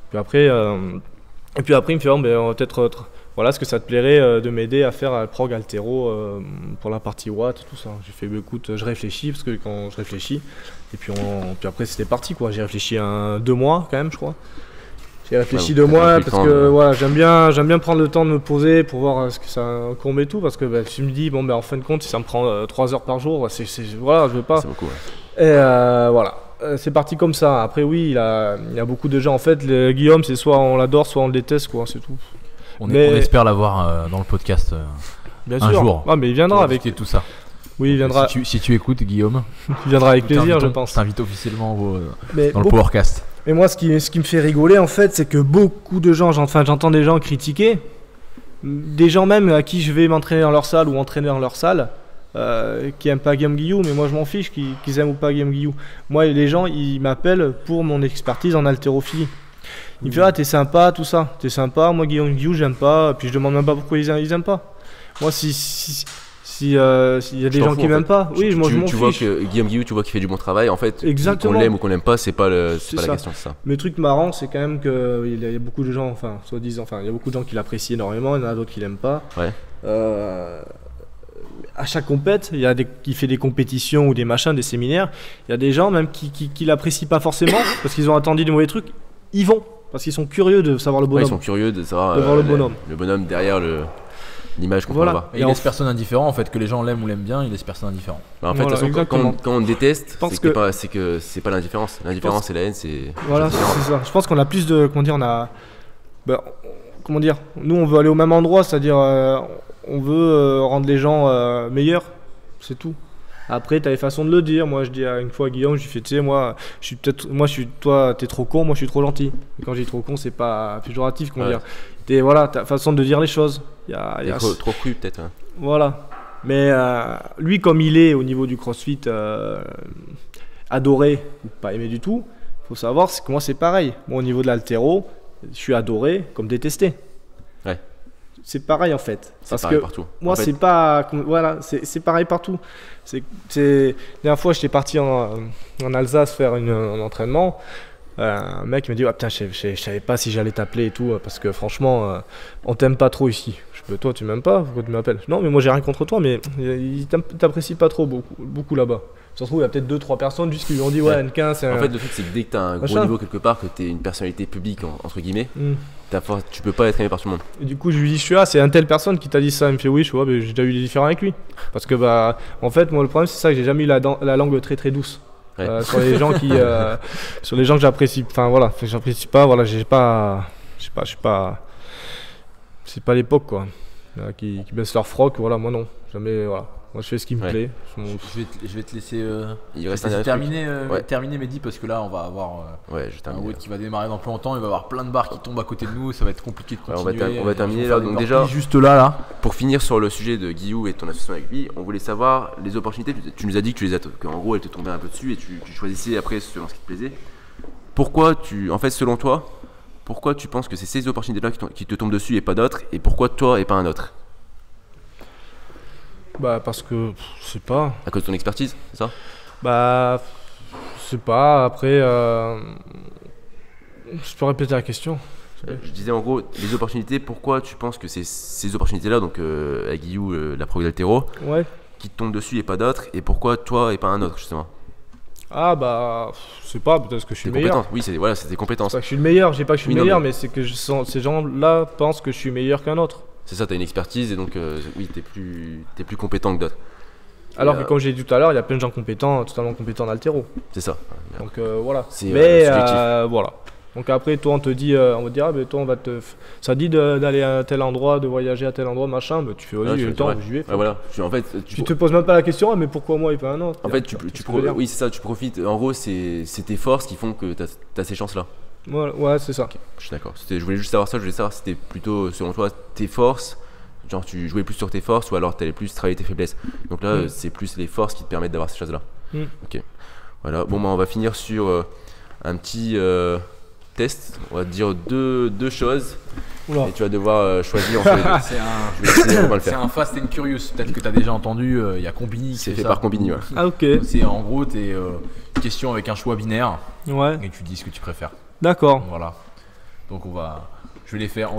Puis après, il me fait on va peut-être... Voilà, est-ce que ça te plairait de m'aider à faire le prog haltéro pour la partie watt, tout ça. J'ai fait écoute, je réfléchis, parce que quand je réfléchis, et puis après c'était parti quoi. J'ai réfléchi 2 mois quand même, je crois. J'ai réfléchi 2 mois parce que voilà, j'aime bien prendre le temps de me poser pour voir ce que ça incombe et tout, parce que tu me dis en fin de compte si ça me prend 3 heures par jour, voilà, je veux pas. C'est beaucoup, ouais. Et voilà. C'est parti comme ça. Après oui, il y a beaucoup de gens en fait. Guillaume, c'est soit on l'adore, soit on le déteste quoi, c'est tout. On espère l'avoir dans le podcast bien un sûr. jour. Mais il viendra avec tout ça. Oui, il viendra. Si tu écoutes Guillaume, il viendra avec plaisir, je pense. Je t'invite officiellement dans le Powercast. Mais moi, ce qui me fait rigoler en fait, c'est que beaucoup de gens, j'entends des gens critiquer, des gens même à qui je vais m'entraîner dans leur salle ou entraîner dans leur salle, qui aiment pas Guillaume Guillou, mais moi je m'en fiche qu'ils aiment ou pas Guillaume Guillou. Moi, les gens, ils m'appellent pour mon expertise en haltérophilie. Il me fait ah t'es sympa, tout ça, t'es sympa. Moi Guillaume Guillou j'aime pas, puis je demande même pas pourquoi ils aiment pas. Moi s'il y a des gens qui m'aiment pas, oui, moi je m'en fiche. Tu vois que Guillaume Guillou, tu vois qu'il fait du bon travail. En fait, exactement. Qu'on l'aime ou qu'on l'aime pas, c'est pas la question, c'est ça. Mais le truc marrant, c'est quand même qu'il y a beaucoup de gens, enfin, soi-disant, il y a beaucoup de gens qui l'apprécient énormément, il y en a d'autres qui l'aiment pas. Ouais. À chaque compète, qui fait des compétitions ou des machins, des séminaires, il y a des gens même qui l'apprécient pas forcément parce qu'ils ont attendu des mauvais trucs, ils vont parce qu'ils sont curieux de savoir le bonhomme. Ouais, ils sont curieux de savoir voir le bonhomme. Le bonhomme derrière l'image qu'on peut avoir. Et il laisse personne indifférent en fait, que les gens l'aiment ou l'aiment bien, il laisse personne indifférent. En fait, quand on déteste, c'est que c'est pas l'indifférence. L'indifférence et la haine, c'est. Voilà, c'est ça. Je pense qu'on a plus de. Comment dire, comment dire, nous on veut aller au même endroit, c'est-à-dire on veut rendre les gens meilleurs, c'est tout. Après, t'as les façons de le dire. Moi, je dis une fois à Guillaume, je lui fais, tu sais, toi, t'es trop con, moi, je suis trop gentil. Et quand je dis trop con, c'est pas péjoratif, comment dire. Voilà, ta façon de dire les choses. Trop cru, peut-être. Hein. Voilà. Mais lui, comme il est au niveau du CrossFit, adoré ou pas aimé du tout, faut savoir que moi, c'est pareil. Moi, au niveau de l'haltéro, je suis adoré comme détesté. Ouais. C'est pareil en fait. C'est pareil partout. Moi, c'est pas. Voilà, c'est pareil partout. La dernière fois, j'étais parti en Alsace faire un entraînement. Un mec m'a dit putain, je savais pas si j'allais t'appeler et tout, parce que franchement, on t'aime pas trop ici. Je dis toi, tu m'aimes pas? Pourquoi tu m'appelles? Non, mais moi, j'ai rien contre toi, mais ils t'apprécient pas trop beaucoup là-bas. Ça se trouve, il y a peut-être 2-3 personnes juste qui lui ont dit ouais, Nquin, c'est En fait, le truc, c'est que dès que tu as un gros niveau quelque part, que tu es une personnalité publique, entre guillemets, tu peux pas être aimé par tout le monde. Et du coup, je lui dis, c'est une telle personne qui t'a dit ça. Il me fait oui, j'ai déjà eu des différends avec lui. Parce que, en fait, moi, le problème, c'est ça, que j'ai jamais eu la langue très très douce. Ouais. Sur les gens sur les gens que j'apprécie. Enfin, voilà, j'apprécie pas, voilà, je sais pas. C'est pas l'époque, quoi. Qui baissent leur froc, voilà, moi non. Jamais, voilà. Moi je fais ce qui me plaît. Je vais te laisser il reste terminer Mehdi, parce que là on va avoir un route qui va démarrer dans pas longtemps, il va y avoir plein de barres qui tombent à côté de nous, ça va être compliqué de continuer. On va terminer là, donc déjà juste là. Pour finir sur le sujet de Guillou et ton association avec lui, on voulait savoir les opportunités. Tu nous as dit que qu'en gros elles te tombaient un peu dessus et tu choisissais après selon ce qui te plaisait. Pourquoi selon toi, pourquoi tu penses que c'est ces opportunités là qui te tombent dessus et pas d'autres, et pourquoi toi et pas un autre? Parce que je sais pas. À cause de ton expertise, c'est ça? Je sais pas. Après, je peux répéter la question. Je disais en gros les opportunités. Pourquoi tu penses que c'est ces opportunités-là, donc à Guillou, la pro d'haltéro, qui te tombent dessus et pas d'autres, et pourquoi toi et pas un autre justement? Je sais pas. Peut-être que je suis le meilleur. Oui, c'est tes compétences. C'est pas que je suis le meilleur. Je dis pas que je suis le meilleur, mais c'est que ces gens-là pensent que je suis meilleur qu'un autre. C'est ça, tu as une expertise et donc oui, t'es plus compétent que d'autres. Alors que comme j'ai dit tout à l'heure, il y a plein de gens totalement compétents en haltéro. C'est ça. Donc voilà. Mais voilà. Donc après, toi, on va te dire, toi, ça dit d'aller à tel endroit, de voyager à tel endroit, machin. Tu fais, j'ai le temps, j'y vais. Voilà. En fait, tu te poses même pas la question, mais pourquoi moi et pas un autre? En fait, oui, c'est ça, tu profites. En gros, c'est tes forces qui font que tu as ces chances-là. Ouais, c'est ça. Okay, je suis d'accord. Je voulais juste savoir ça. Je voulais savoir si c'était plutôt, selon toi, tes forces. Genre, tu jouais plus sur tes forces ou alors tu allais plus travailler tes faiblesses. Donc là, c'est plus les forces qui te permettent d'avoir ces choses-là. Ok. Voilà. Bon, on va finir sur un petit test. On va te dire deux choses. Oula. Et tu vas devoir choisir entre c'est un Fast and Curious. Peut-être que tu as déjà entendu. Il y a Combini. C'est fait par Combini. Ouais. Ah, ok. C'est en gros, t'es une question avec un choix binaire. Ouais. Et tu dis ce que tu préfères. D'accord. Voilà. Donc on va toutes les faire.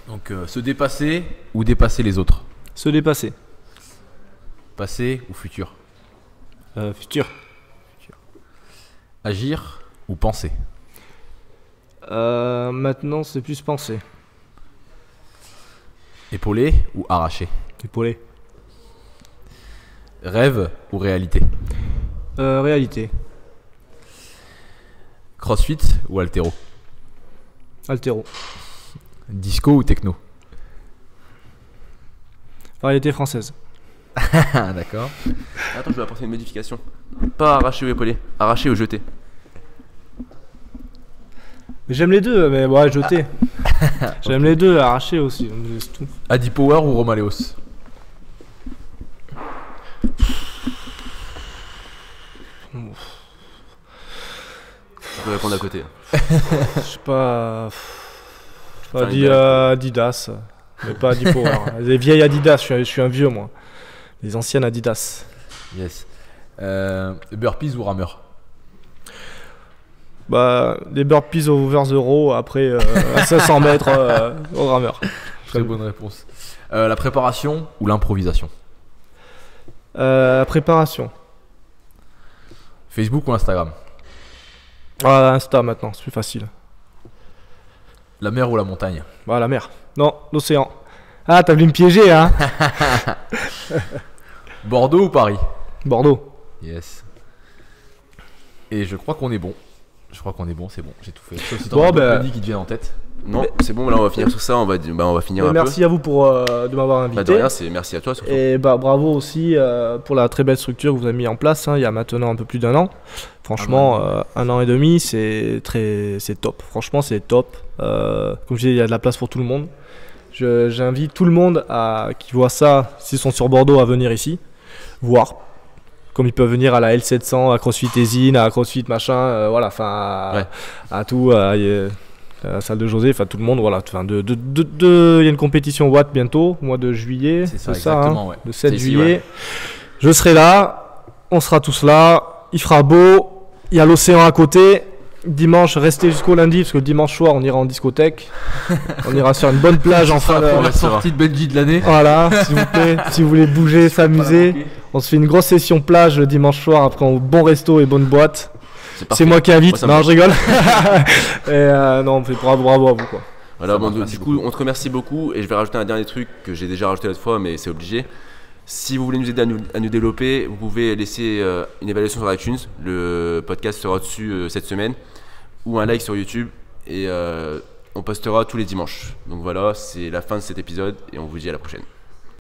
Donc se dépasser ou dépasser les autres? Se dépasser. Passé ou futur? Futur. Agir ou penser? Maintenant c'est plus penser. Épauler ou arracher? Épauler. Rêve ou réalité? Réalité. Crossfit ou haltéro? Haltéro. Disco ou techno? Variété française. D'accord. Attends, je vais apporter une modification. Pas arracher ou épauler, arracher ou jeter. J'aime les deux, mais ouais, jeter. J'aime les deux, arracher aussi. C'est tout. Adi Power ou Romaleos? répondre à côté. Je sais pas. Enfin, Adidas. Mais pas Adipower. Les vieilles Adidas, je suis un vieux moi. Les anciennes Adidas. Yes. Burpees ou rameur? Bah, des burpees over the row après à 500 mètres au rameur. Très bonne réponse. La préparation ou l'improvisation? Préparation. Facebook ou Instagram? Ah, Insta maintenant, c'est plus facile. La mer ou la montagne? Bah, la mer. Non, l'océan. Ah, t'as voulu me piéger, hein? Bordeaux ou Paris? Bordeaux. Yes. Et je crois qu'on est bon. C'est bon, j'ai tout fait. Sauf si t'en Bon, as d'autres, bah, Mehdi, qui te viennent en tête. Non, c'est bon, là on va finir sur ça, on va finir un Merci à vous pour de m'avoir peu. Bah, invité. de rien, merci à toi surtout. Et bah, bravo aussi pour la très belle structure que vous avez mis en place, hein, il y a maintenant un peu plus d'1 an. Franchement, 1 an et demi, c'est top. Franchement, c'est top. Comme je disais, il y a de la place pour tout le monde. J'invite tout le monde qui voit ça, s'ils sont sur Bordeaux, à venir ici, voir. Comme ils peuvent venir à la L700, à CrossFit Ezine, à CrossFit machin, voilà, enfin à tout, à la salle de José, enfin tout le monde, voilà. Il y a une compétition Watt bientôt, au mois de juillet, C'est ça, exactement, ouais. le 7 C'est ici, juillet. ouais. Je serai là, on sera tous là, il fera beau, il y a l'océan à côté. Dimanche, restez jusqu'au lundi, parce que le dimanche soir, on ira en discothèque. On ira sur une bonne plage en fin de... Pour la sortie de Benji de l'année. Voilà, s'il vous plaît, si vous voulez bouger, s'amuser. On se fait une grosse session plage le dimanche soir, après un bon resto et bonne boîte. C'est moi qui invite, Moi, ça me non je rigole. Et non, on fait bravo à vous quoi. Voilà, bon, marche, du merci coup, on te remercie beaucoup et je vais rajouter un dernier truc que j'ai déjà rajouté l'autre fois, mais c'est obligé. Si vous voulez nous aider à nous développer, vous pouvez laisser une évaluation sur iTunes. Le podcast sera dessus cette semaine, ou un like sur YouTube, et on postera tous les dimanches. Donc voilà, c'est la fin de cet épisode et on vous dit à la prochaine.